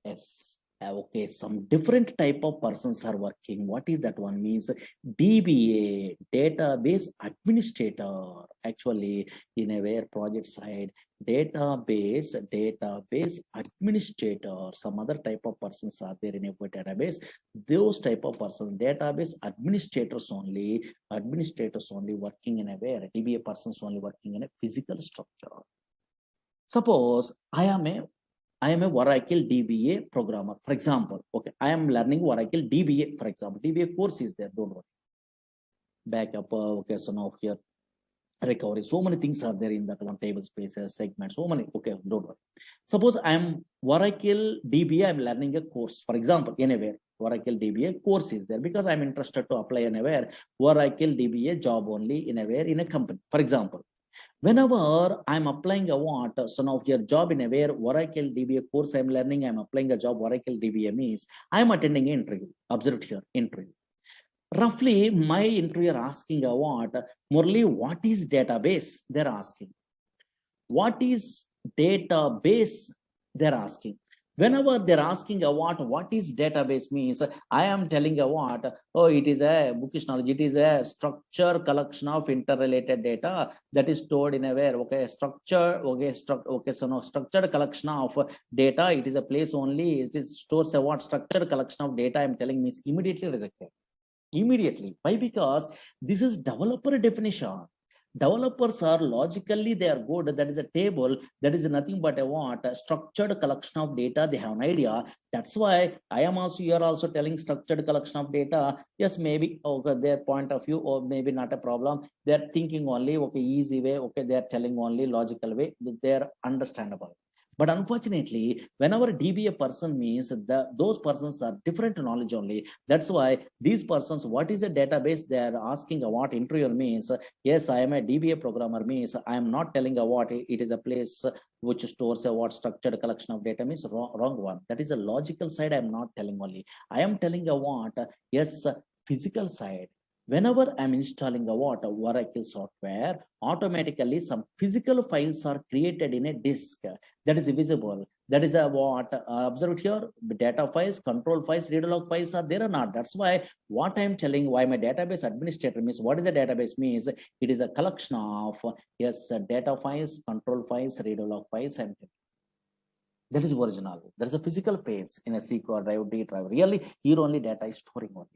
Yes. Okay, some different type of persons are working. What is that one? Means DBA, database administrator. Actually, in a where project side, database administrator. Some other type of persons are there in a database. Those type of persons, database administrators only working in a where DBA persons only working in a physical structure. Suppose I am a Oracle DBA programmer, for example. Okay, I am learning Oracle DBA, for example. DBA course is there, don't worry. Backup, okay, so now here, recovery, so many things are there in that one, table spaces, segments, so many, okay, don't worry. Suppose I am Oracle DBA, I'm learning a course, for example, anywhere. Oracle DBA course is there because I'm interested to apply anywhere. Oracle DBA job only anywhere in a company, for example. Whenever I'm applying a what, so now your job in a where Oracle DBA course I'm learning, I'm applying a job Oracle DBA means I'm attending an interview. Observe here, interview. Roughly, my interviewer asking a what, Murali, what is database? They're asking. What is database? They're asking. Whenever they're asking a what is database means, I am telling a what, oh, it is a bookish knowledge, it is a structure collection of interrelated data that is stored in a where, okay, structure, okay, so no, structured collection of data, it is a place only, it is stores a what, structured collection of data, I'm telling means immediately rejected. Immediately. Why? Because this is developer definition. Developers are logically they are good. That is a table that is nothing but a what, a structured collection of data. They have an idea. That's why I am also, you are also telling structured collection of data. Yes, maybe okay, their point of view, or maybe not a problem. They're thinking only okay, easy way. Okay, they're telling only logical way. They're understandable. But unfortunately, whenever DBA person means those persons are different knowledge only. That's why these persons, what is a database? They are asking what interviewer means. Yes, I am a DBA programmer means I am not telling what it is a place which stores a what structured collection of data means wrong one. That is a logical side. I am not telling only. I am telling a what, yes, physical side. Whenever I'm installing a what, a Oracle software, automatically some physical files are created in a disk that is visible. That is a what, observe here, data files, control files, read log files are there or not. That's why what I'm telling, why my database administrator means, what is a database means, it is a collection of, yes, data files, control files, read log files, and that is original. There is a physical phase in a SQL drive, D drive. Really, here only data is storing only.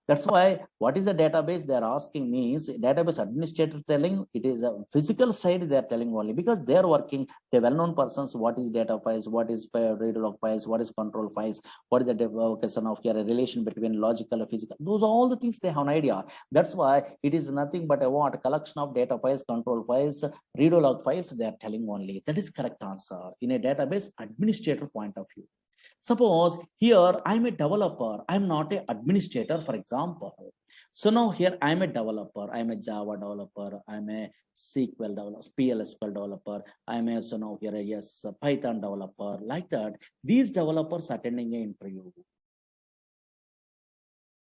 That's why what is a database they're asking means database administrator telling it is a physical side they're telling only because they're working, the well-known persons, what is data files, what is read log files, what is control files, what is the devocation of here, a relation between logical and physical. Those are all the things they have an idea. That's why it is nothing but a what, collection of data files, control files, read log files they're telling only. That is correct answer in a database administrator point of view. Suppose here I'm a developer, I'm not an administrator, for example. So now here I'm a developer, I'm a Java developer, I'm a SQL developer, PLSQL developer, I'm a so now here a yes Python developer, like that. These developers attending an interview.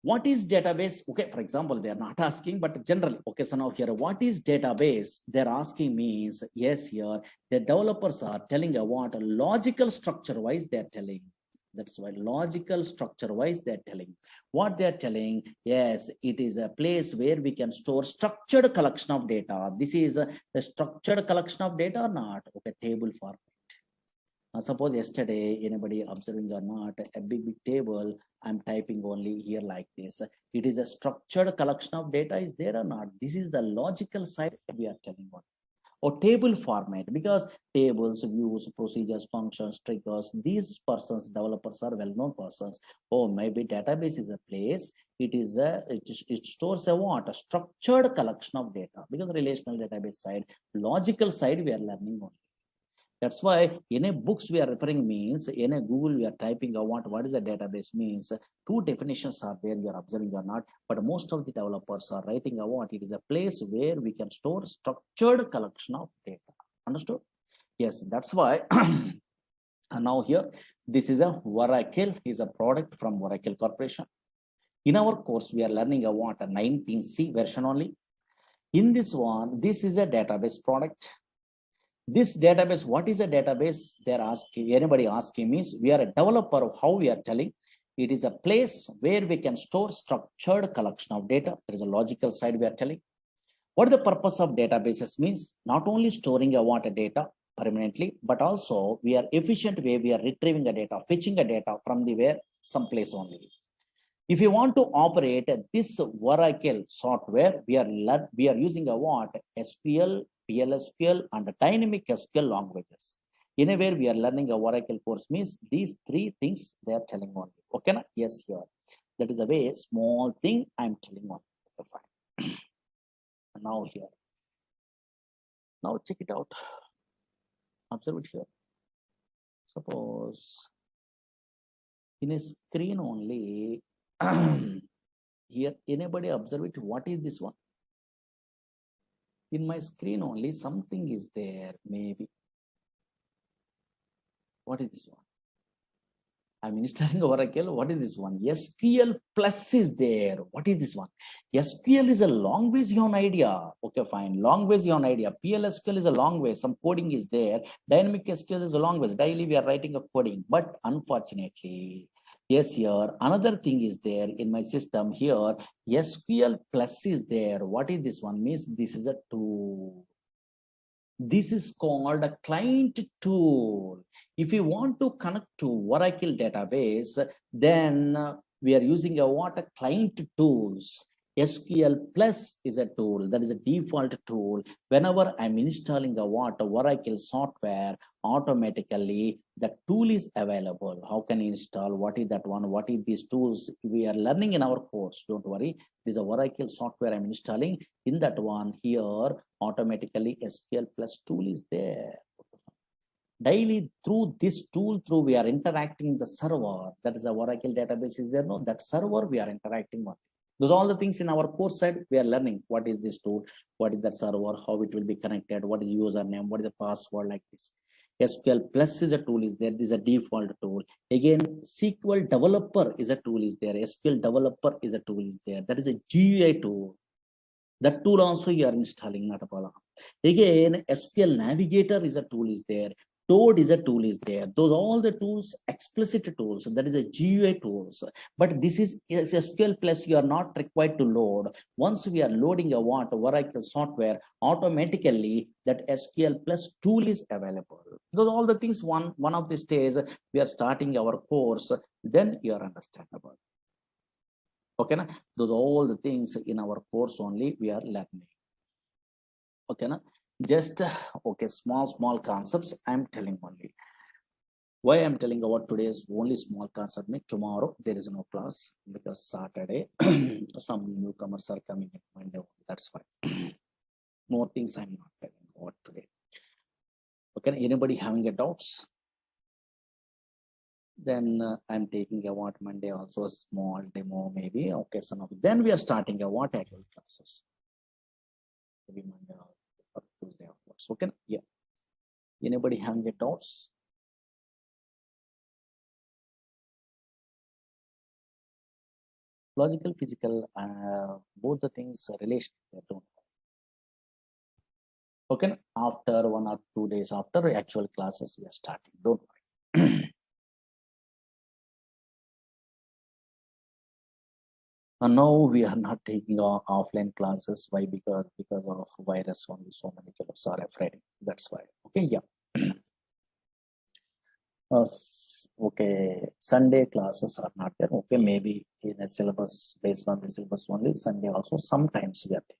What is database? Okay, for example, they are not asking, but generally, okay, so now here, what is database? They're asking means, yes, here, the developers are telling a what, a logical structure wise, they're telling. That's why logical structure wise, they're telling. What they're telling, yes, it is a place where we can store structured collection of data. This is a structured collection of data or not? Okay, table format. Suppose yesterday, anybody observing or not, a big table, I'm typing only here like this. It is a structured collection of data is there or not? This is the logical side we are telling about. Or table format, because tables, views, procedures, functions, triggers, these persons, developers are well-known persons. Oh, maybe database is a place, it stores a what? A structured collection of data, because relational database side, logical side we are learning only. That's why in a books we are referring means in a Google we are typing what is a database means. Two definitions are there, you are observing or not, but most of the developers are writing what it is a place where we can store structured collection of data. Understood? Yes, that's why now here this is a Oracle is a product from Oracle Corporation. In our course we are learning what a 19C version only. In this one, this is a database product. This database, what is a database? They're asking, anybody asking means we are a developer of how we are telling. It is a place where we can store structured collection of data. There is a logical side we are telling. What the purpose of databases means? Not only storing a data permanently, but also we are efficient way we are retrieving a data, fetching a data from the where some place only. If you want to operate this Oracle software, we are using SQL, PLSQL, and dynamic SQL languages. Anywhere we are learning a Oracle course means these three things they are telling only. Okay, yes, here. That is a very small thing I'm telling on. Okay, fine. Now here. Now check it out. Observe it here. Suppose in a screen only. Here, anybody observe it? What is this one? In my screen only, something is there, maybe. What is this one? I'm installing Oracle. What is this one? SQL Plus is there. What is this one? SQL is a language you have an idea. Okay, fine. Language you have an idea. PLSQL is a language. Some coding is there. Dynamic SQL is a language. Daily we are writing a coding. But unfortunately, yes, here another thing is there in my system here. SQL Plus is there. What is this one? Means this is a tool. This is called a client tool. If you want to connect to Oracle database, then we are using a client tools. SQL Plus is a tool that is a default tool. Whenever I'm installing a Oracle software, automatically the tool is available. How can you install? What is that one? What is these tools? We are learning in our course. Don't worry. This is a Oracle software I'm installing. In that one here, automatically SQL Plus tool is there. Daily through this tool, we are interacting the server. That is a Oracle database is there. No, that server we are interacting on. Those are all the things in our course side we are learning. What is this tool? What is the server? How it will be connected? What is username? What is the password like this? SQL Plus is a tool is there. This is a default tool. Again, SQL Developer is a tool is there. SQL Developer is a tool is there. That is a GUI tool. That tool also you are installing, not a problem. Again, SQL Navigator is a tool is there. Toad is a tool is there. Those all the tools, explicit tools. That is a GUI tools. But this is SQL Plus. You are not required to load. Once we are loading a Oracle software, automatically that SQL Plus tool is available. Those all the things. One of these days we are starting our course. Then you are understandable. Okay, na? Those are all the things in our course only we are learning. Okay, na? Just okay, small concepts I'm telling only. Why I'm telling about today's only small concept? Tomorrow there is no class because Saturday some newcomers are coming in Monday. That's why. More things I'm not telling about today. Okay, anybody having a doubts? Then I'm taking a Monday also a small demo maybe. Okay, some of then we are starting a actual classes. Maybe Monday or Tuesday afterwards. Okay, yeah. Anybody having a doubts? Logical, physical, both the things relation. Okay, after 1 or 2 days after actual classes we are starting. Don't worry. And now we are not taking offline classes. Why? Because of virus only. So many fellows are afraid. That's why. Okay, yeah. Okay, Sunday classes are not there. Okay, maybe in a syllabus based on the syllabus only. Sunday also sometimes we are taking.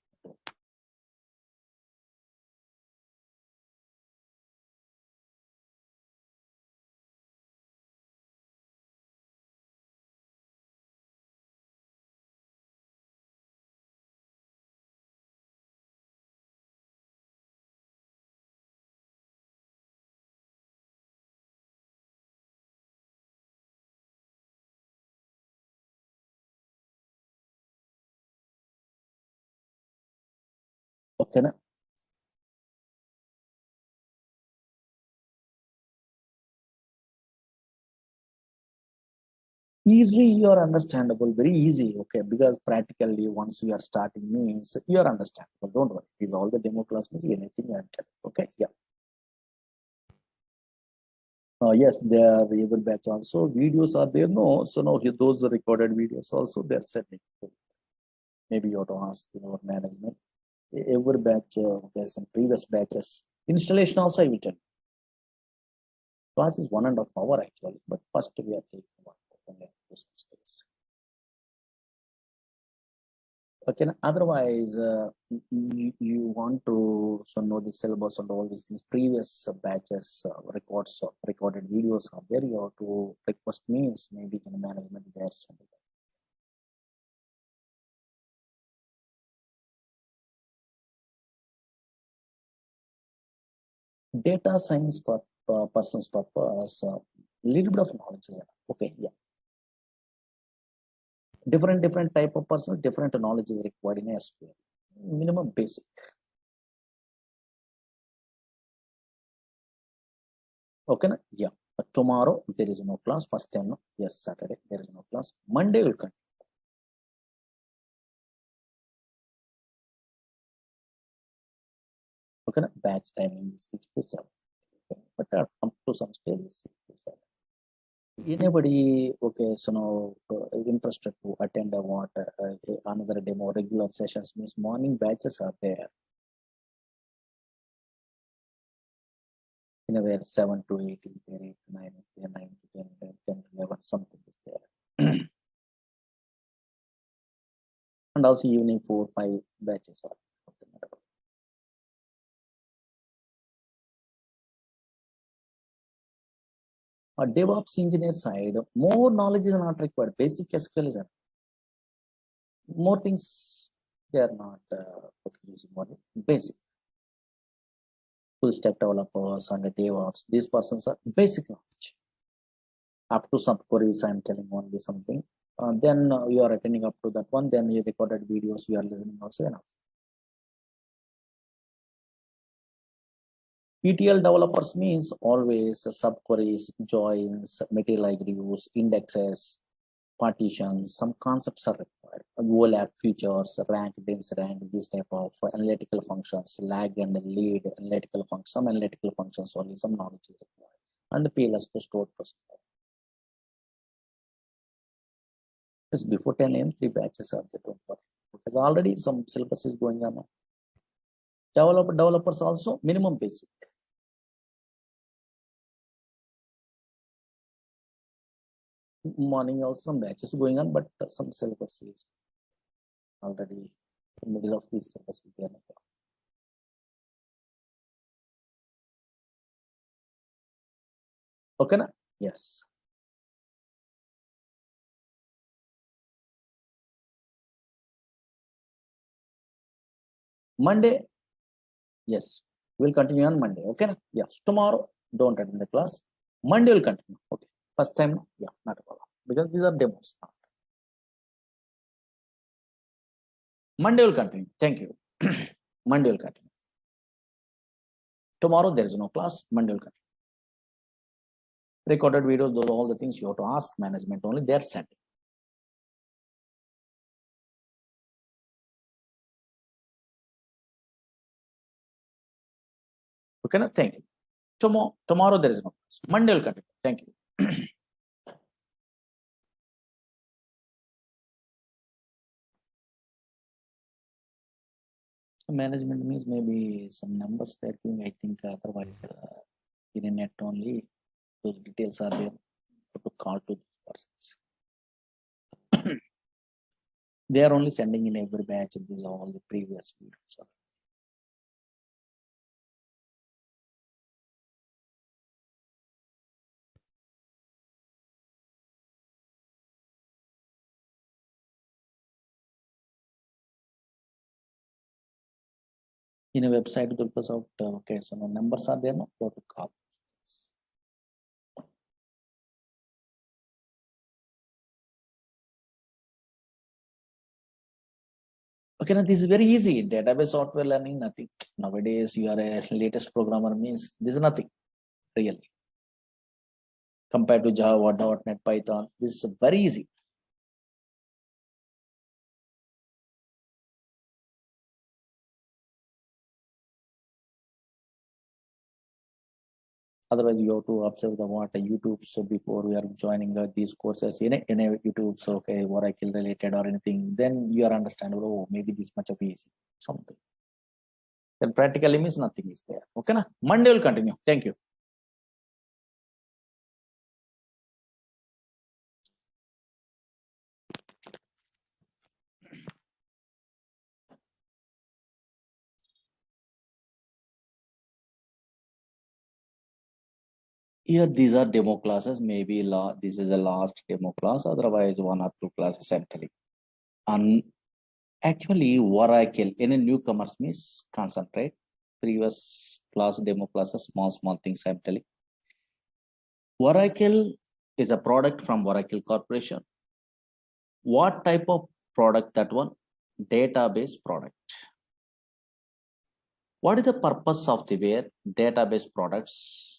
Okay, na? Easily you are understandable, very easy, okay, because practically once you are starting means you are understandable, don't worry. These all the demo class means anything I am telling, okay, yeah. Yes, there are every batch also videos are there, no, so now those recorded videos also they're sending. Maybe you have to ask your management. Every batch, okay, some previous batches. Installation also I will tell you. Class is 1.5 hours actually, but first we are taking 1 hour to some space. Okay, otherwise, you want to so know the syllabus and all these things. Previous batches records of recorded videos are there. You have to request means maybe in management there's data science for person's purpose. Little bit of knowledge is enough. Okay, yeah. Different type of persons, different knowledge is required in SQL. Minimum basic. Okay, na? Yeah. But tomorrow there is no class. First time, no? Yes, Saturday there is no class. Monday will continue. Okay, na? Batch timing is 6 to 7. Okay. But up to some stages 6 to 7. Anybody, okay, so now interested to attend a what another demo regular sessions means morning batches are there. In a way 7 to 8 is there, 8 to 9 is there, 9 to 10, 10 to 11, something is there. And also evening 4, 5 batches are. DevOps engineer side, more knowledge is not required. Basic SQL is more things they are not using more basic. Full stack developers and DevOps, these persons are basic knowledge. Up to some queries, I'm telling only something. Then you are attending up to that one, then you recorded videos, you are listening also enough. ETL developers means always subqueries, joins, material reviews, indexes, partitions, some concepts are required. Overlap features, rank, dense rank, this type of analytical functions, lag and lead analytical functions, some analytical functions only, some knowledge is required. And the PLS to store procedure. Just before 10 a.m., 3 batches are there. Because already some syllabus is going on. Developers also minimum basic. Morning also some batches going on, but some syllabus is already in the middle of this syllabus. Okay, na? Yes. Monday, yes, we'll continue on Monday. Okay, na? Yes. Tomorrow, don't attend the class. Monday will continue. Okay. First time, yeah, not a problem. Because these are demos. Monday will continue. Thank you. Monday will continue. Tomorrow there is no class. Monday will continue. Recorded videos, those are all the things you have to ask management only. They are set. Okay, na? Thank you. Tomorrow there is no class. Monday will continue. Thank you. Management means maybe some numbers they're giving. I think otherwise in a net only those details are there to call to those persons. They are only sending in every batch of these all the previous videos. In a website, because of okay, so no numbers are there, no, go to call. Okay, now this is very easy. Database software learning, nothing. Nowadays, you are a latest programmer means this is nothing really compared to Java, .NET, Python. This is very easy. Otherwise, you have to observe the what YouTube. So before we are joining these courses in a YouTube, so okay, Oracle related or anything, then you are understandable. Oh, maybe this much of easy something. Then practically means nothing is there. Okay, na? Monday will continue. Thank you. Here, these are demo classes. Maybe this is the last demo class. Otherwise, 1 or 2 classes I'm telling. And actually, Oracle in a newcomers means concentrate. Previous class, demo classes, small things I'm telling. Oracle is a product from Oracle Corporation. What type of product that one? Database product. What is the purpose of the database products?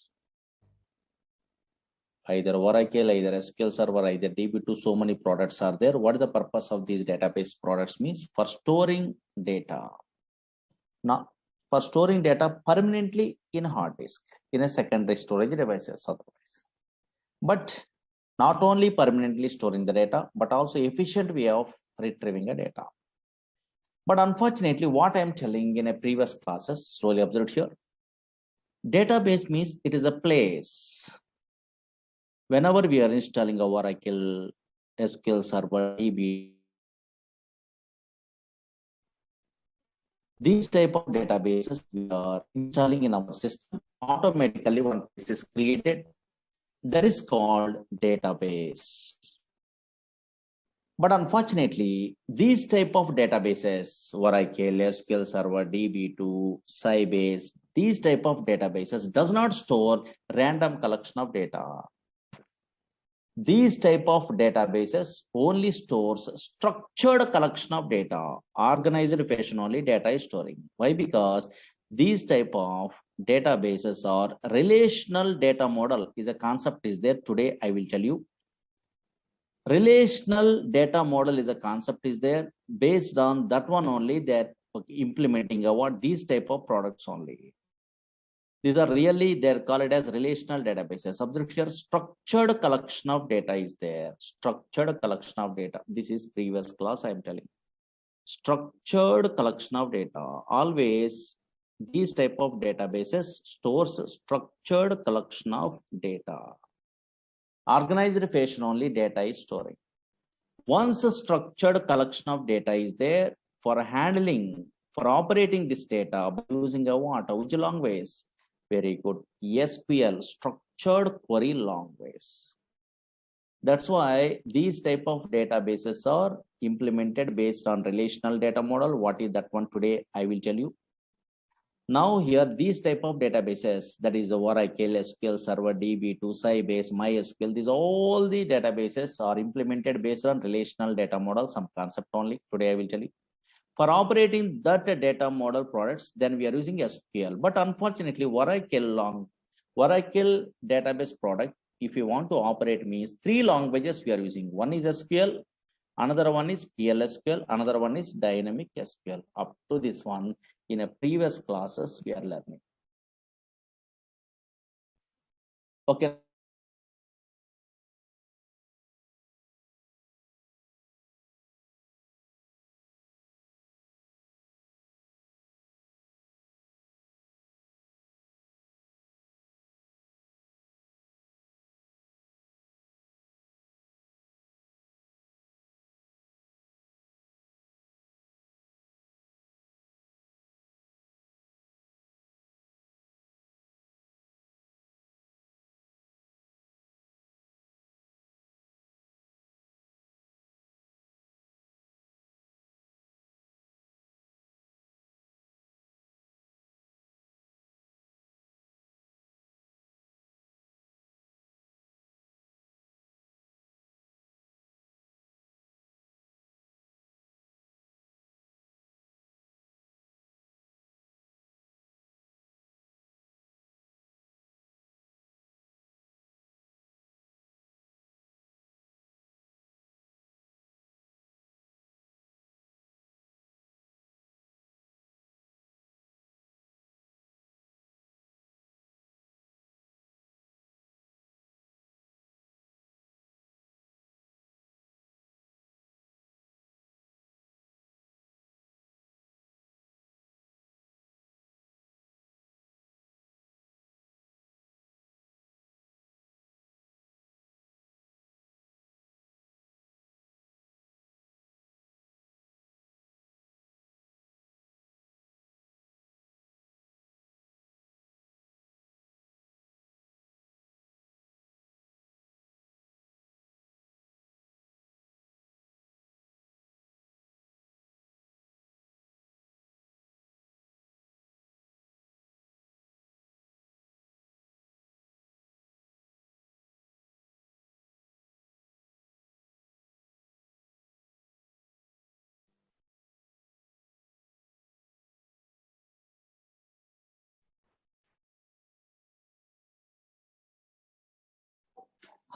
Either Oracle, either SQL Server, either DB2, so many products are there. What is the purpose of these database products means? For storing data. Now, for storing data permanently in a hard disk, in a secondary storage devices otherwise. But not only permanently storing the data, but also efficient way of retrieving the data. But unfortunately, what I'm telling in a previous classes, slowly observed here, database means it is a place. Whenever we are installing a Oracle, SQL Server, DB, these type of databases we are installing in our system, automatically one place is created. That is called database. But unfortunately, these type of databases, Oracle, SQL Server, DB2, Sybase, these type of databases does not store random collection of data. These type of databases only stores structured collection of data, organized fashion only data is storing. Why? Because these type of databases are relational data model is a concept is there. Today, I will tell you. Relational data model is a concept is there. Based on that one only, that implementing what these type of products only. These are really, they're called as relational databases. Observe here, structured collection of data is there. Structured collection of data. This is previous class I'm telling. Structured collection of data. Always these type of databases stores structured collection of data. Organized fashion only data is storing. Once a structured collection of data is there, for handling, for operating this data by using a what? Which language? Very good. SQL, structured query language. That's why these type of databases are implemented based on relational data model. What is that one today? I will tell you. Now here, these type of databases, that is Oracle, SQL Server, DB2, Sybase, MySQL, these all the databases are implemented based on relational data model, some concept only. Today I will tell you. For operating that data model products, then we are using SQL. But unfortunately, Oracle database product, if you want to operate means 3 languages we are using. One is SQL, another one is PLSQL, another one is dynamic SQL. Up to this one, in a previous classes, we are learning. Okay.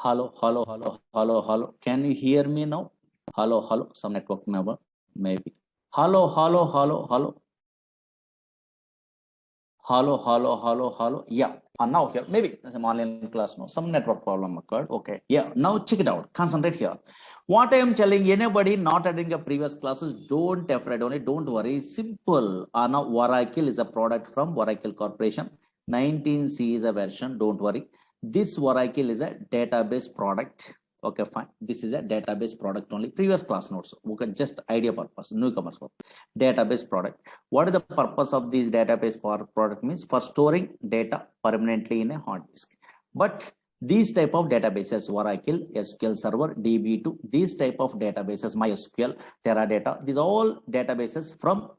Hello, hello, hello, hello, hello. Can you hear me now? Hello, hello. Some network number, maybe. Hello, hello, hello, hello. Hello, hello, hello, hello. Yeah. Now here, maybe some online class, no, some network problem occurred. Okay. Yeah. Now check it out. Concentrate here. What I am telling anybody not attending the previous classes, don't afraid only, don't worry. Simple. Now Oracle is a product from Oracle Corporation. 19C is a version. Don't worry. This Oracle is a database product. Okay, fine. This is a database product only. Previous class notes. Okay, just idea purpose. Newcomers. Database product. What is the purpose of this database product? Means for storing data permanently in a hard disk. But these type of databases, Oracle, SQL Server, DB2, these type of databases, MySQL, Teradata, these are all databases from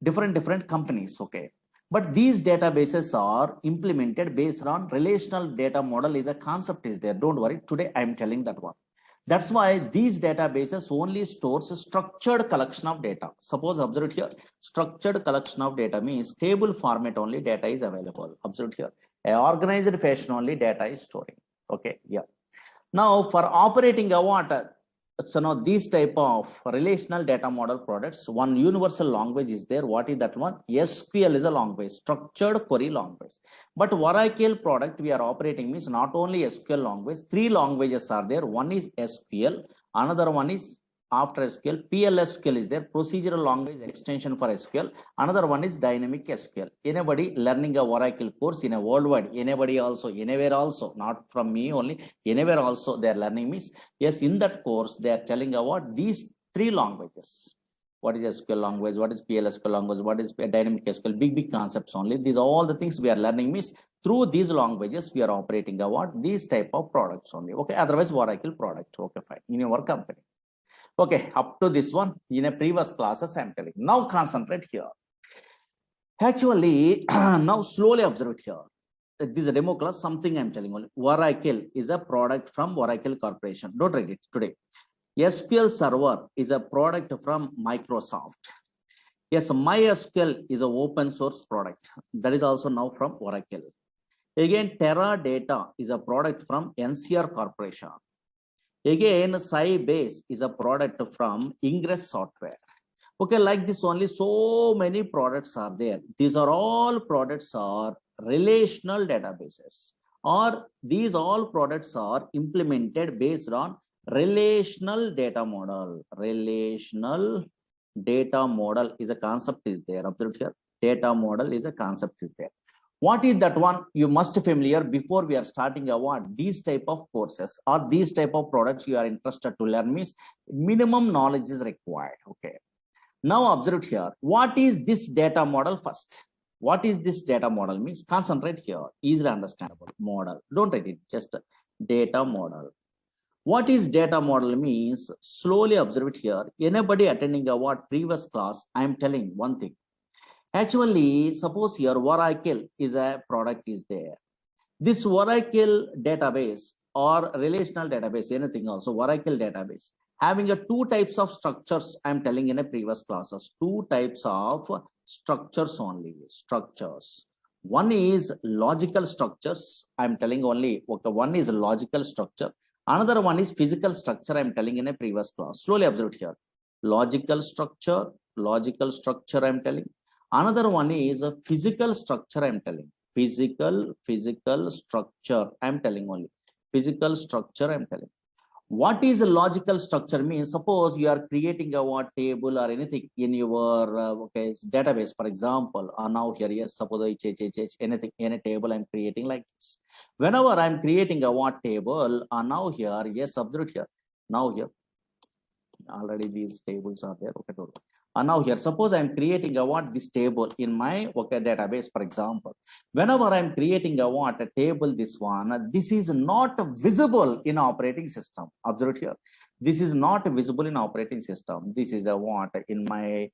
different companies. Okay, but these databases are implemented based on relational data model. Is a concept is there. Don't worry. Today I am telling that one. That's why these databases only stores a structured collection of data. Suppose observe here, structured collection of data means table format only data is available. Observe here, a organized fashion only data is storing. Okay, yeah. Now for operating a water, so now these type of relational data model products, one universal language is there. What is that one? SQL is a language, structured query language. But Oracle product we are operating means not only SQL language, three languages are there. One is SQL, another one is after SQL, PLSQL is there, procedural language extension for SQL. Another one is dynamic SQL. Anybody learning a Oracle course in a worldwide, anybody also, anywhere also, not from me only, anywhere also they are learning means, yes, in that course they are telling about these three languages. What is SQL language? What is PLSQL language? What is dynamic SQL? Big concepts only. These are all the things we are learning means through these languages we are operating about these type of products only. Okay, otherwise Oracle product. Okay, fine. In your company. Okay, up to this one in a previous classes I'm telling. Now concentrate here. Actually, now slowly observe it here. This is a demo class, something I'm telling only. Oracle is a product from Oracle Corporation. Don't read it today. SQL Server is a product from Microsoft. Yes, MySQL is an open source product. That is also now from Oracle. Again, Teradata is a product from NCR Corporation. Again, Sybase is a product from Ingress Software. Okay, like this only so many products are there. These are all products are relational databases, or these all products are implemented based on relational data model. Relational data model is a concept is there. Observe here. Data model is a concept is there. What is that one? You must be familiar before we are starting what these type of courses or these type of products you are interested to learn means minimum knowledge is required. Okay. Now observe here. What is this data model first? What is this data model means? Concentrate here. Easily understandable model. Don't write it. Just data model. What is data model means? Slowly observe it here. Anybody attending a what previous class? I am telling one thing. Actually, suppose here Oracle is a product is there. This Oracle database or relational database, anything also, Oracle database, having a two types of structures, I'm telling in a previous classes, two types of structures only, structures. One is logical structures, I'm telling only, okay, one is logical structure. Another one is physical structure, I'm telling in a previous class. Slowly observe here. Logical structure, I'm telling. Another one is a physical structure, I'm telling. Physical structure, I'm telling only. Physical structure, I'm telling. What is a logical structure means? Suppose you are creating a what table or anything in your okay database, for example. Now here, yes, suppose anything in a table I'm creating like this. Whenever I'm creating a what table, now here, yes, observe here. Now here, already these tables are there. Okay, now here, suppose I'm creating a what this table in my okay database, for example. Whenever I'm creating a what a table, this one, this is not visible in operating system. Observe here. This is not visible in operating system. This is a what in my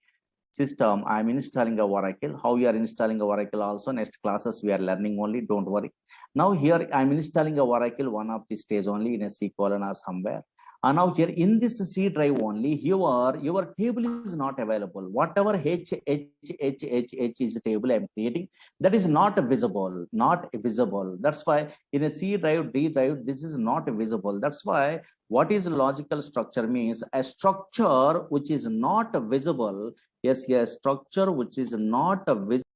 system. I'm installing a Oracle. How you are installing a Oracle also next classes we are learning only. Don't worry. Now here I'm installing a Oracle one of the stage only in a C colon or somewhere. now here in this C drive only, your table is not available. Whatever H is the table I'm creating, that is not visible, not visible. That's why in a C drive, D drive, this is not visible. That's why what is logical structure means a structure which is not visible. Yes, structure which is not visible